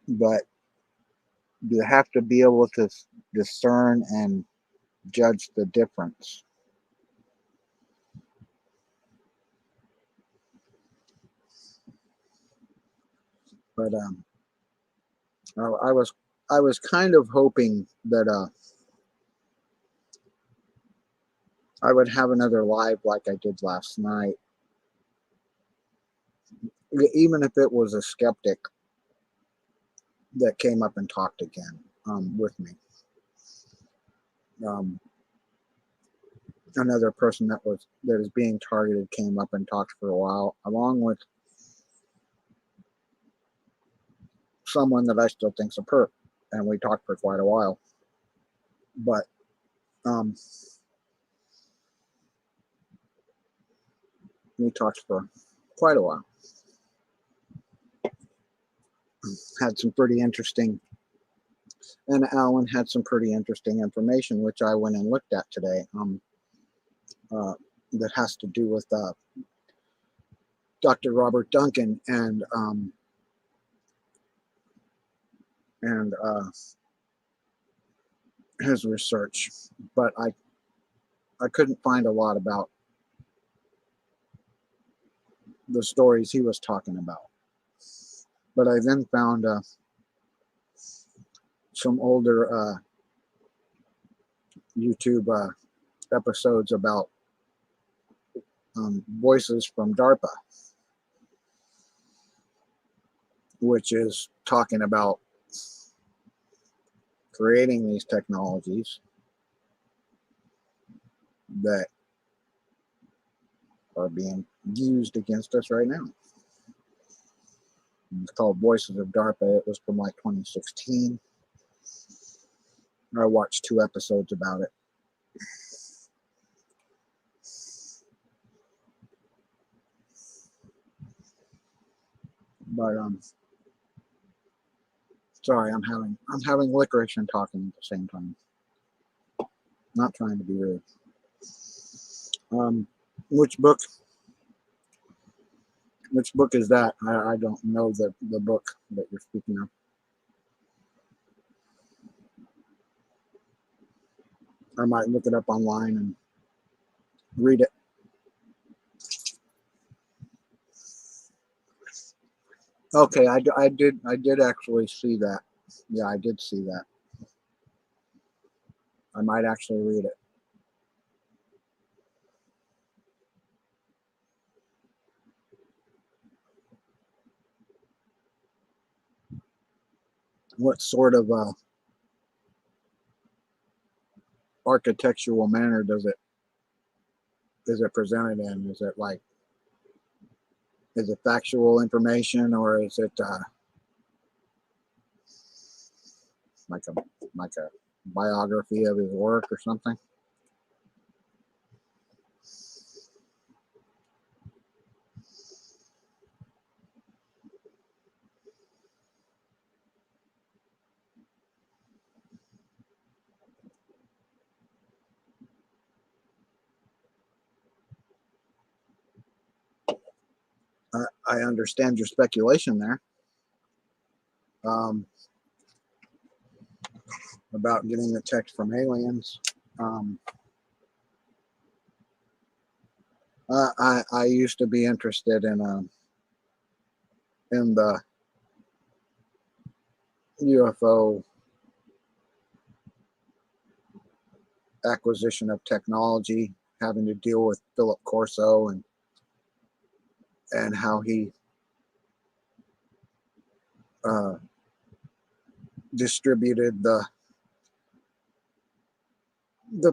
but you have to be able to discern and judge the difference. But I was kind of hoping that I would have another live like I did last night, even if it was a skeptic that came up and talked again with me. Another person that is being targeted came up and talked for a while, along with someone that I still think's a perp, and we talked for quite a while. But we talked for quite a while. Had some pretty interesting, and Alan had some pretty interesting information, which I went and looked at today. That has to do with Dr. Robert Duncan and his research, but I couldn't find a lot about the stories he was talking about. But I then found some older YouTube episodes about voices from DARPA, which is talking about creating these technologies that are being used against us right now. It's called Voices of DARPA. It was from like 2016. I watched 2 episodes about it. But sorry, I'm having licorice and talking at the same time. Not trying to be rude. Which book? Which book is that? I don't know the book that you're speaking of. I might look it up online and read it. Okay, I did actually see that. Yeah, I did see that. I might actually read it. What sort of architectural manner is it presented in? Is it like, is it factual information, or is it like a biography of his work or something? I understand your speculation there about getting the text from aliens. I used to be interested in the UFO acquisition of technology, having to deal with Philip Corso and how he distributed the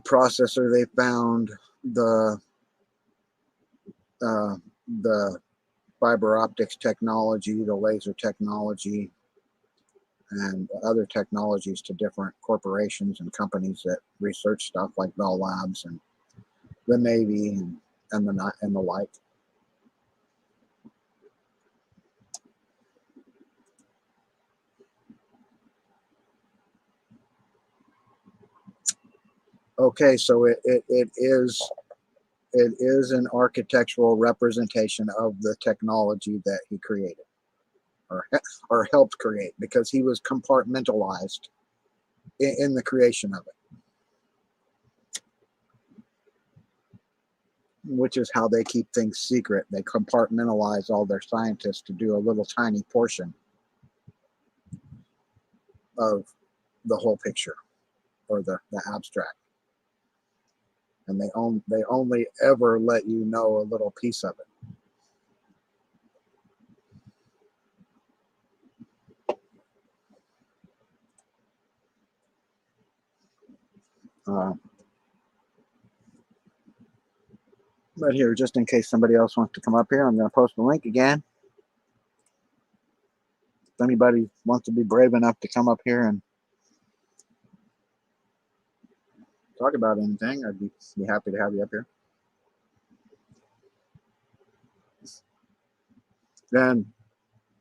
processor they found, the fiber optics technology, the laser technology, and other technologies to different corporations and companies that research stuff like Bell Labs and the Navy and the like. Okay, so it is an architectural representation of the technology that he created or helped create, because he was compartmentalized in the creation of it, which is how they keep things secret. They compartmentalize all their scientists to do a little tiny portion of the whole picture or the abstract. And they only ever let you know a little piece of it. But here, just in case somebody else wants to come up here, I'm going to post the link again. If anybody wants to be brave enough to come up here and talk about anything, I'd be happy to have you up here. And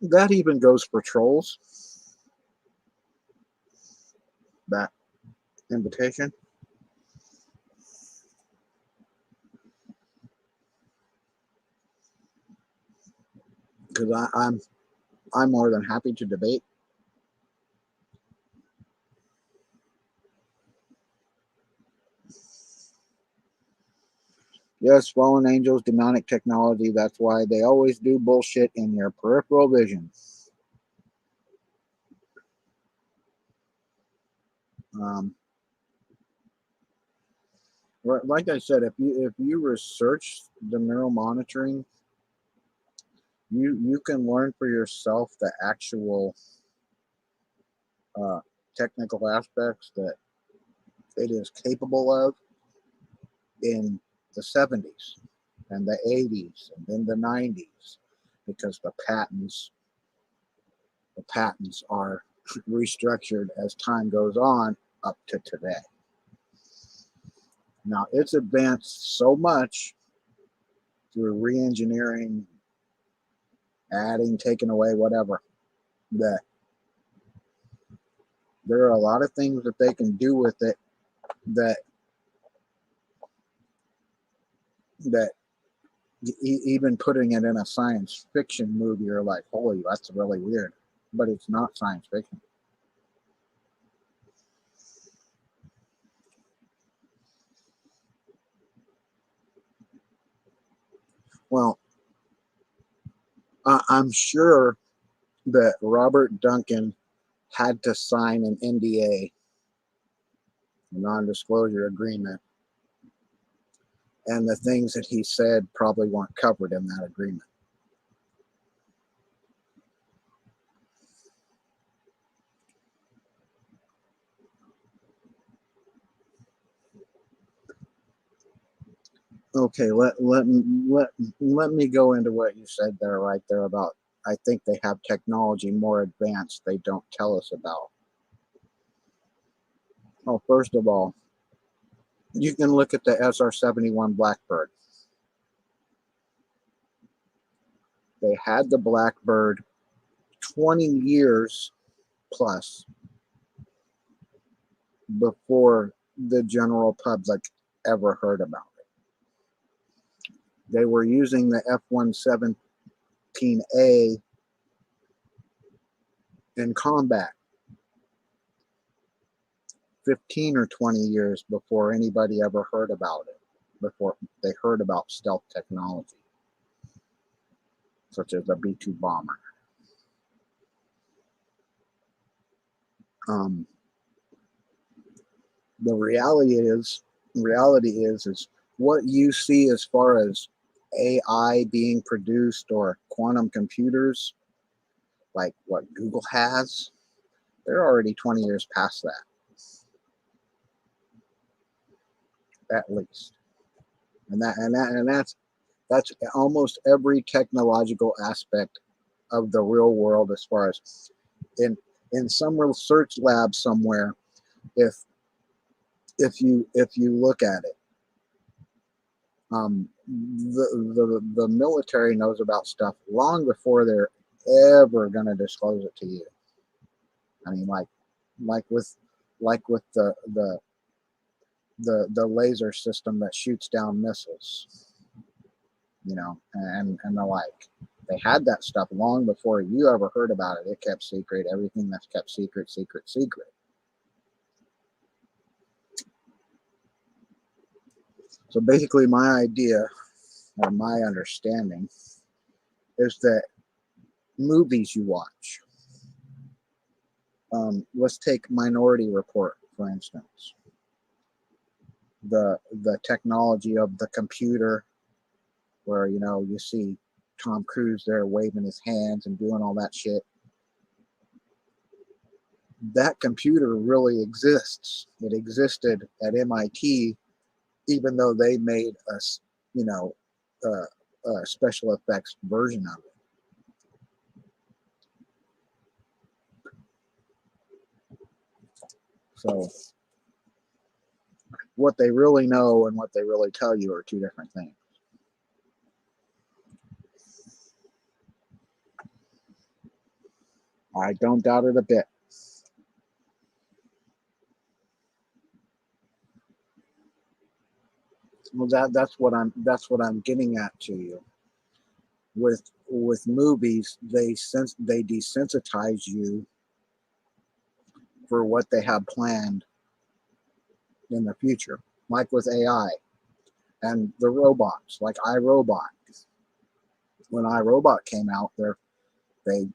that even goes for trolls. That invitation. Because I'm more than happy to debate. Yes, fallen angels, demonic technology. That's why they always do bullshit in your peripheral vision. Like I said, if you research the neuromonitoring, you can learn for yourself the actual technical aspects that it is capable of in the 70s and the 80s and then the 90s, because the patents are restructured as time goes on up to today. Now it's advanced so much through re-engineering, adding, taking away, whatever, that there are a lot of things that they can do with it that even putting it in a science fiction movie, you're like, holy, that's really weird. But it's not science fiction. Well, I'm sure that Robert Duncan had to sign an NDA, a non-disclosure agreement, and the things that he said probably weren't covered in that agreement. Okay, let me go into what you said there, right there, about I think they have technology more advanced they don't tell us about. Well, first of all, you can look at the SR-71 Blackbird. They had the Blackbird 20 years plus before the general public ever heard about it. They were using the F-17 15A in combat 15 or 20 years before anybody ever heard about it, before they heard about stealth technology, such as the B-2 bomber. The reality is what you see as far as AI being produced or quantum computers, like what Google has, they're already 20 years past that, at least. And that's almost every technological aspect of the real world, as far as in some research lab somewhere, if you look at it, the military knows about stuff long before they're ever going to disclose it to you. I mean, like with the laser system that shoots down missiles, you know, and the like. They had that stuff long before you ever heard about it. It kept secret. Everything that's kept secret. So basically, my idea or my understanding is that movies you watch, let's take Minority Report, for instance. The technology of the computer, where, you know, you see Tom Cruise there waving his hands and doing all that shit. That computer really exists. It existed at MIT, even though they made a, you know, a special effects version of it. So what they really know and what they really tell you are two different things. I don't doubt it a bit. Well, that's what I'm getting at to you. With movies, they desensitize you for what they have planned in the future, like with AI and the robots, like iRobot. When iRobot came out, they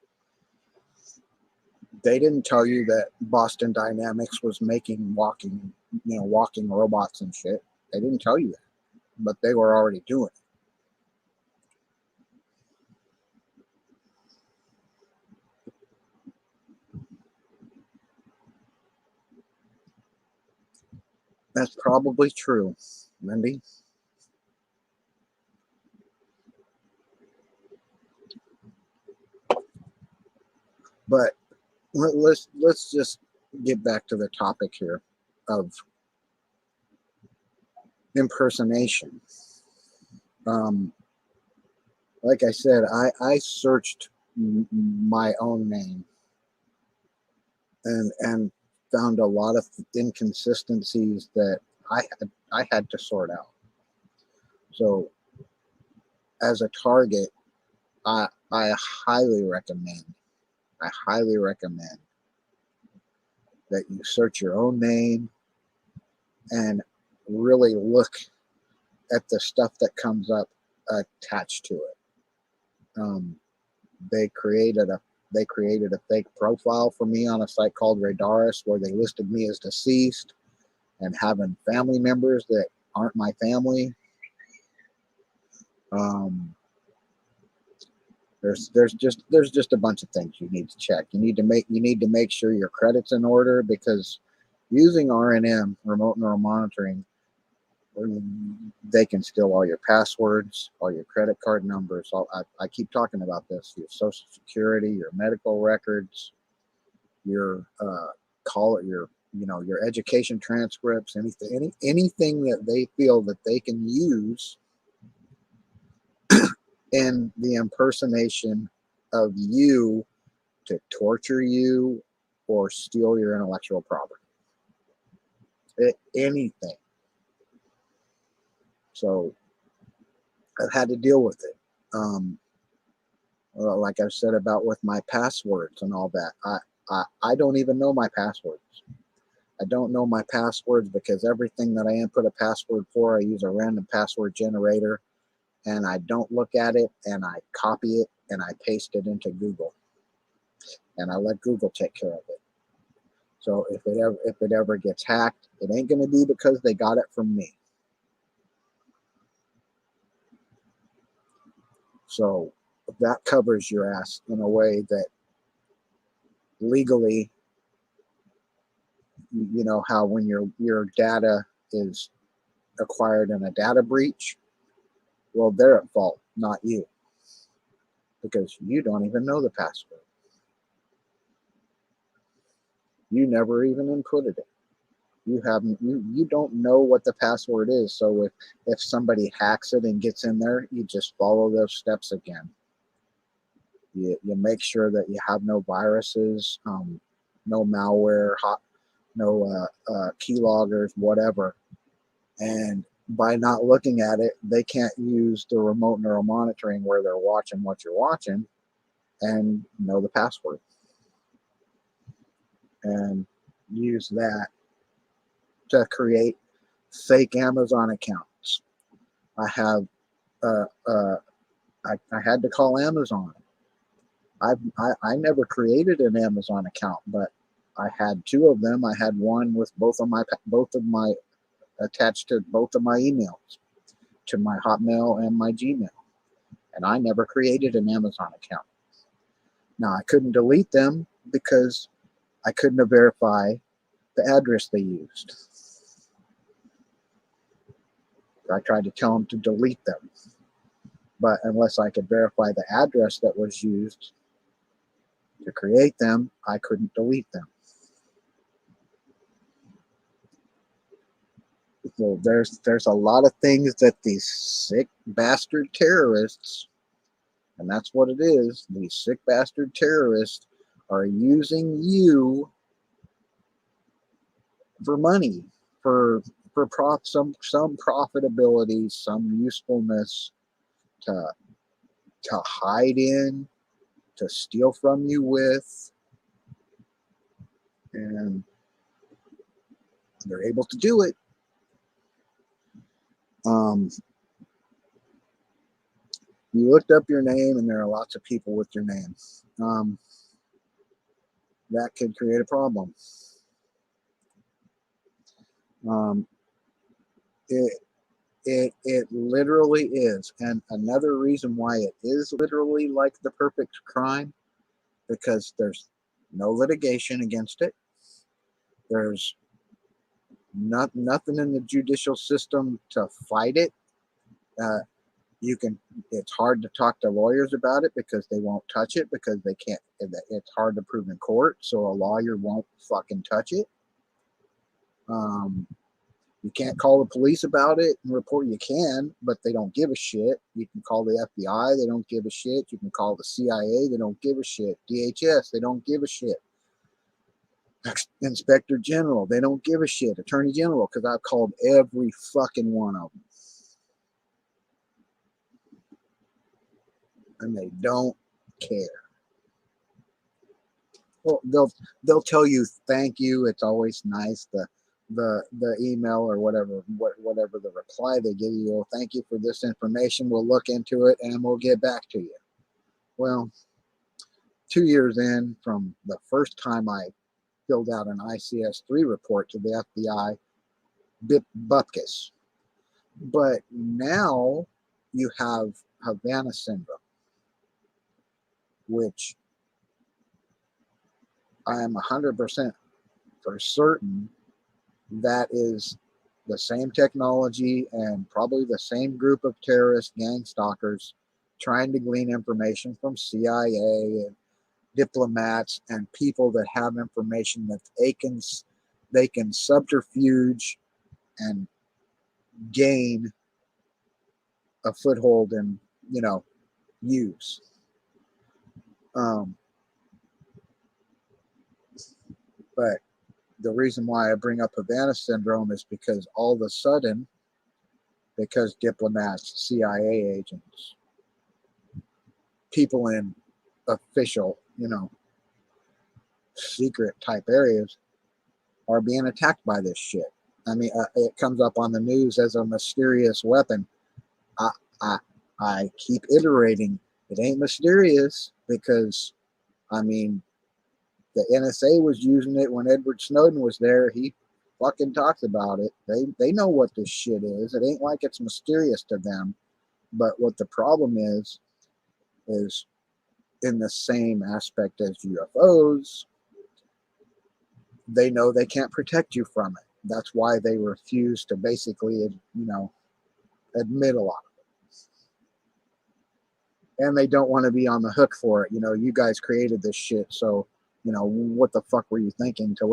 didn't tell you that Boston Dynamics was making walking robots and shit. They didn't tell you that, but they were already doing it. That's probably true, Lindy. But let's just get back to the topic here of impersonation. Like I said, I searched my own name and found a lot of inconsistencies that I had to sort out. So as a target, I highly recommend that you search your own name and really look at the stuff that comes up attached to it. They created a fake profile for me on a site called Radaris, where they listed me as deceased and having family members that aren't my family. There's just a bunch of things you need to check. You need to make sure your credit's in order, because using RNM, remote neural monitoring, they can steal all your passwords, all your credit card numbers. I keep talking about this: your social security, your medical records, your your education transcripts, anything that they feel that they can use in the impersonation of you to torture you or steal your intellectual property. Anything. So I've had to deal with it. Like I've said about with my passwords and all that, I don't even know my passwords. I don't know my passwords because everything that I input a password for, I use a random password generator, and I don't look at it, and I copy it and I paste it into Google, and I let Google take care of it. So if it ever gets hacked, it ain't going to be because they got it from me. So that covers your ass in a way that legally, you know how when your data is acquired in a data breach, well, they're at fault, not you, because you don't even know the password. You never even inputted it. You don't know what the password is. So if somebody hacks it and gets in there, you just follow those steps again. You make sure that you have no viruses, no malware, no keyloggers, whatever. And by not looking at it, they can't use the remote neural monitoring where they're watching what you're watching and know the password. And use that to create fake Amazon accounts. I have, I had to call Amazon. I never created an Amazon account, but I had two of them. I had one with both of my attached to both of my emails, to my Hotmail and my Gmail, and I never created an Amazon account. Now I couldn't delete them because I couldn't verify the address they used. I tried to tell them to delete them, but unless I could verify the address that was used to create them, I couldn't delete them. So there's a lot of things that these sick bastard terrorists, and that's what it is, these sick bastard terrorists are using you for money, for some profitability, some usefulness, to hide in, to steal from you with, and they're able to do it. You looked up your name, and there are lots of people with your name. That could create a problem. It literally is, and another reason why it is literally like the perfect crime, because there's no litigation against it. There's nothing in the judicial system to fight it. It's hard to talk to lawyers about it because they won't touch it, because they can't. It's hard to prove in court, so a lawyer won't fucking touch it. You can't call the police about it and report. You can, but they don't give a shit. You can call the FBI. They don't give a shit. You can call the CIA. They don't give a shit. DHS. They don't give a shit. Inspector General. They don't give a shit. Attorney General, because I've called every fucking one of them. And they don't care. Well, they'll tell you thank you. It's always nice. The email or whatever the reply they give you. Oh, thank you for this information. We'll look into it and we'll get back to you. Well, 2 years in from the first time I filled out an ICS-3 report to the FBI, bupkis. But now you have Havana syndrome, which I am 100% for certain that is the same technology and probably the same group of terrorist gangstalkers trying to glean information from CIA and diplomats and people that have information that they can subterfuge and gain a foothold and use. But the reason why I bring up Havana syndrome is because all of a sudden, because diplomats, CIA agents, people in official, secret type areas are being attacked by this shit. I mean, it comes up on the news as a mysterious weapon. I, I, I keep iterating. It ain't mysterious because, I mean, the NSA was using it when Edward Snowden was there. He fucking talks about it. They know what this shit is. It ain't like it's mysterious to them. But what the problem is in the same aspect as UFOs, they know they can't protect you from it. That's why they refuse to basically, admit a lot of it. And they don't want to be on the hook for it. You guys created this shit, so, what the fuck were you thinking to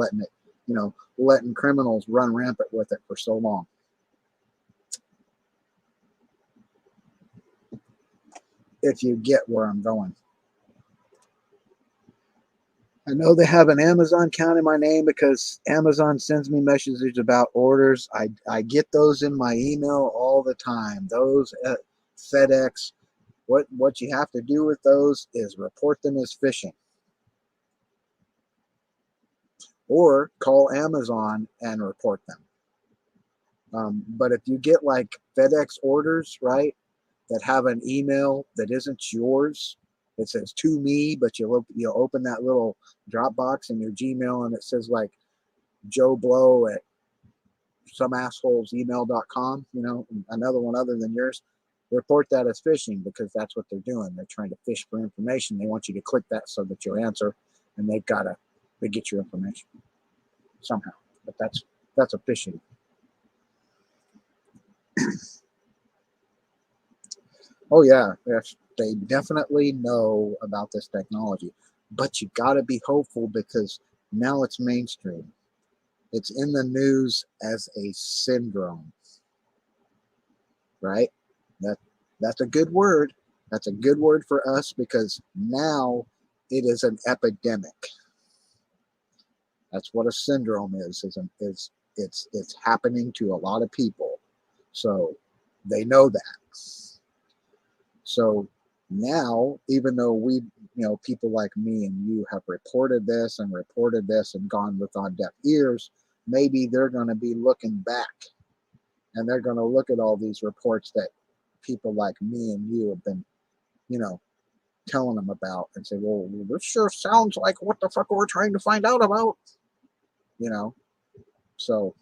letting criminals run rampant with it for so long? If you get where I'm going. I know they have an Amazon account in my name because Amazon sends me messages about orders. I get those in my email all the time. Those FedEx, what you have to do with those is report them as phishing. Or call Amazon and report them. But if you get like FedEx orders, right, that have an email that isn't yours, it says to me, but you'll open that little Dropbox in your Gmail and it says like Joe Blow at some asshole's email.com, another one other than yours, report that as phishing because that's what they're doing. They're trying to fish for information. They want you to click that so that you'll answer, and they get your information somehow. But that's a phishing. Oh yeah, yes, they definitely know about this technology, but you got to be hopeful because now it's mainstream. It's in the news as a syndrome, right? That that's a good word. That's a good word for us because now it is an epidemic. That's what a syndrome it's happening to a lot of people. So they know that. So now, even though people like me and you have reported this and gone with on deaf ears, maybe they're going to be looking back and they're going to look at all these reports that people like me and you have been, telling them about and say, well, this sure sounds like what the fuck we're trying to find out about, So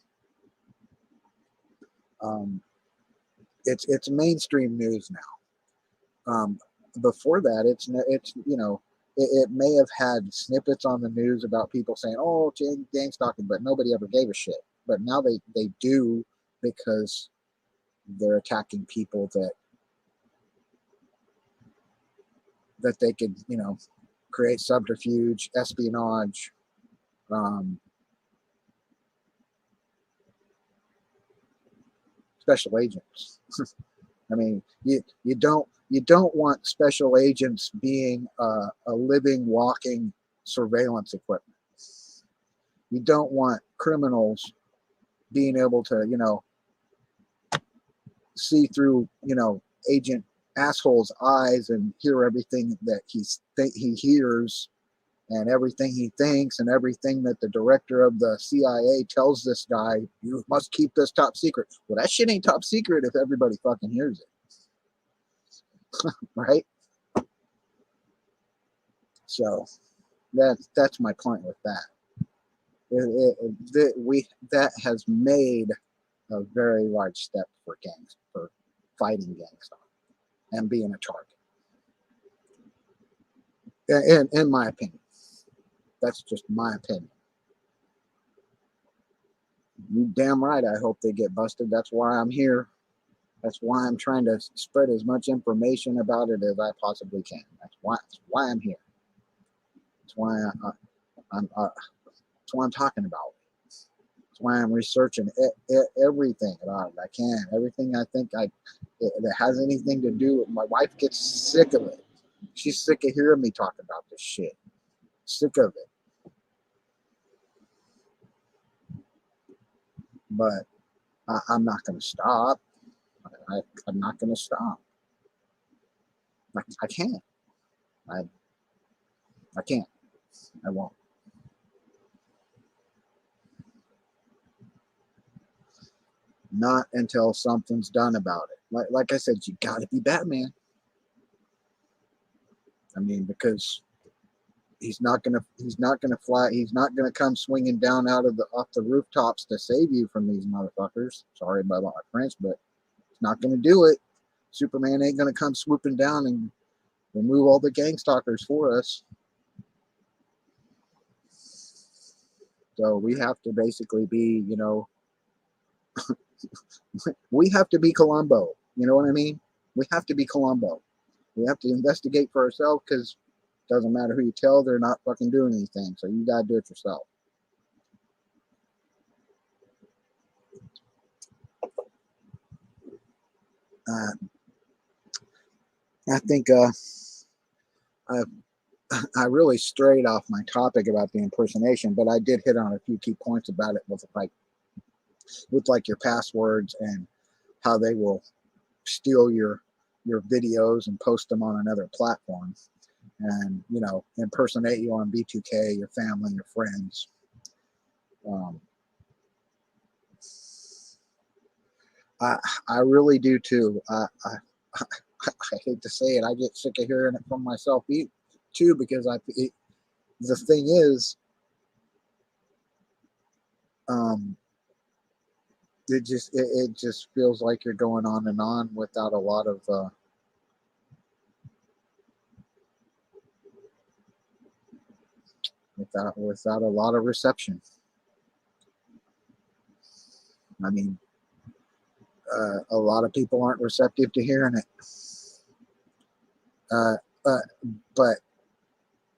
it's mainstream news now. Before that, it may have had snippets on the news about people saying, "Oh, gang stalking," but nobody ever gave a shit. But now they do because they're attacking people that they could create subterfuge, espionage. Special agents. I mean, you don't want special agents being a living, walking surveillance equipment. You don't want criminals being able to, see through, agent asshole's eyes and hear everything that he hears and everything he thinks and everything that the director of the CIA tells this guy, you must keep this top secret. Well, that shit ain't top secret if everybody fucking hears it. Right? So that's my point with that. That has made a very large step for fighting gangs and being a target. In my opinion, that's just my opinion. You damn right. I hope they get busted. That's why I'm here. That's why I'm trying to spread as much information about it as I possibly can. That's why I'm here. That's why that's why I'm talking about it. That's why I'm researching everything about it. I can everything I think that has anything to do with. My wife gets sick of it. She's sick of hearing me talk about this shit. Sick of it. But I'm not going to stop. I'm not going to stop. I can't. I can't. I won't. Not until something's done about it. Like I said, you got to be Batman. I mean, because he's not gonna fly. He's not gonna come swinging down off the rooftops to save you from these motherfuckers. Sorry about my French, but he's not gonna do it. Superman ain't gonna come swooping down and remove all the gangstalkers for us. So we have to basically be, we have to be Columbo. You know what I mean? We have to be Columbo. We have to investigate for ourselves because it doesn't matter who you tell, they're not fucking doing anything. So you gotta do it yourself. I think I really strayed off my topic about the impersonation, but I did hit on a few key points about it with like your passwords and how they will steal your videos and post them on another platform, and impersonate you on B2K, your family, your friends. I really do too. I hate to say it, I get sick of hearing it from myself too, because the thing is, it just feels like you're going on and on without a lot of without a lot of reception. I mean, a lot of people aren't receptive to hearing it. But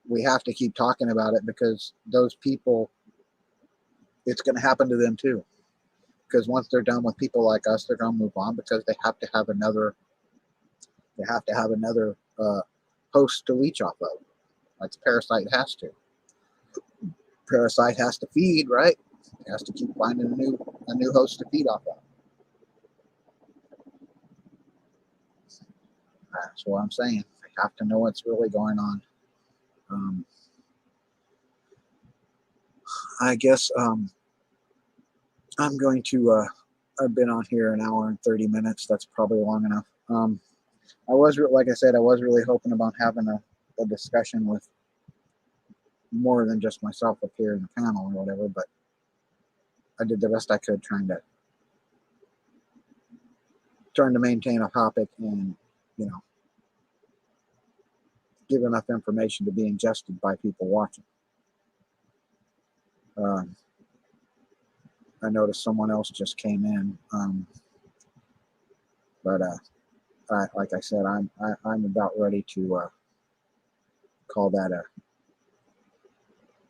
we have to keep talking about it because those people, it's going to happen to them too. Because once they're done with people like us, they're going to move on because they have to have another host to leech off of. Like the parasite has to. Parasite has to feed, right? It has to keep finding a new host to feed off of. That's what I'm saying. They have to know what's really going on. I guess I'm going to. I've been on here an hour and 30 minutes. That's probably long enough. Like I said, I was really hoping about having a discussion with more than just myself up here in the panel or whatever, but I did the best I could trying to maintain a topic and give enough information to be ingested by people watching. I noticed someone else just came in, but like I said, I'm about ready to call that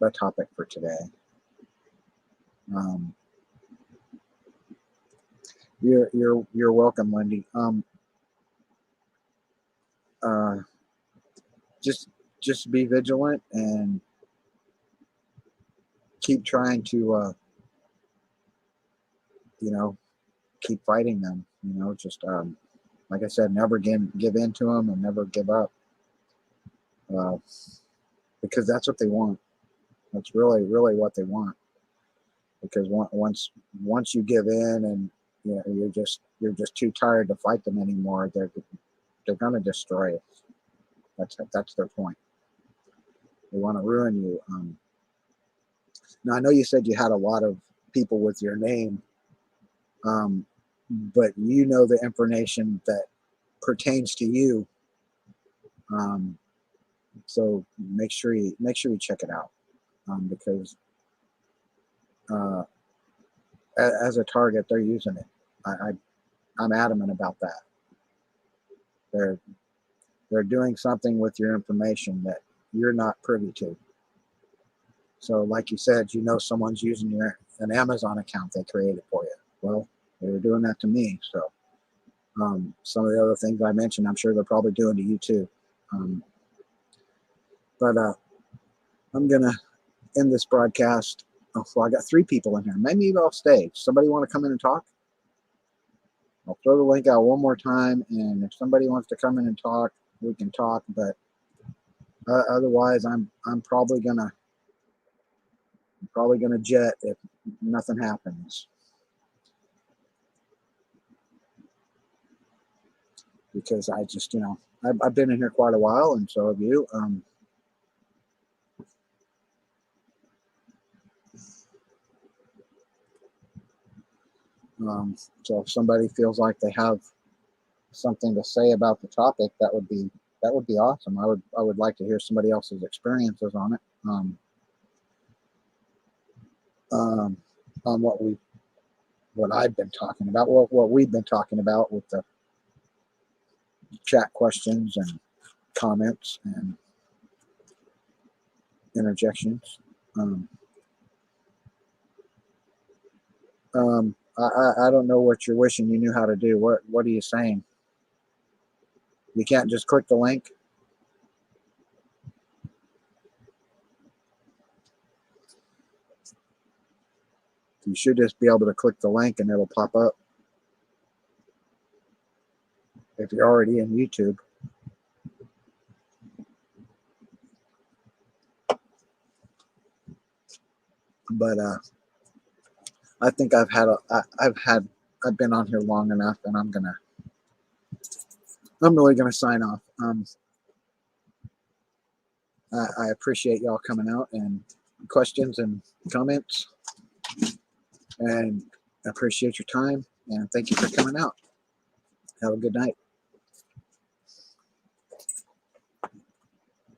a topic for today. You're welcome, Wendy. Just be vigilant and keep trying to keep fighting them. Just like I said, never give in to them and never give up, because that's what they want. That's really what they want. Because once you give in and you're just too tired to fight them anymore, they're going to destroy it. That's their point. They want to ruin you. Now I know you said you had a lot of people with your name, but the information that pertains to you. So make sure you check it out, because as a target, they're using it. I'm adamant about that. They're doing something with your information that you're not privy to. So, like you said, someone's using an Amazon account they created for you. Well, they were doing that to me. So, some of the other things I mentioned, I'm sure they're probably doing to you too. But I'm gonna end this broadcast. Oh, well, I got 3 people in here. Maybe I'll stay. Somebody want to come in and talk? I'll throw the link out one more time, and if somebody wants to come in and talk, we can talk. But Otherwise, I'm probably gonna jet if nothing happens, because I just, I've been in here quite a while, and so have you. So if somebody feels like they have something to say about the topic, that would be awesome. I would like to hear somebody else's experiences on it. On what I've been talking about, what we've been talking about with the chat questions and comments and interjections. I don't know what you're wishing you knew how to do. What are you saying? You can't just click the link? You should just be able to click the link and it'll pop up if you're already in YouTube. But I think I've been on here long enough, and I'm really gonna sign off. I appreciate y'all coming out and questions and comments, and I appreciate your time, and thank you for coming out. Have a good night.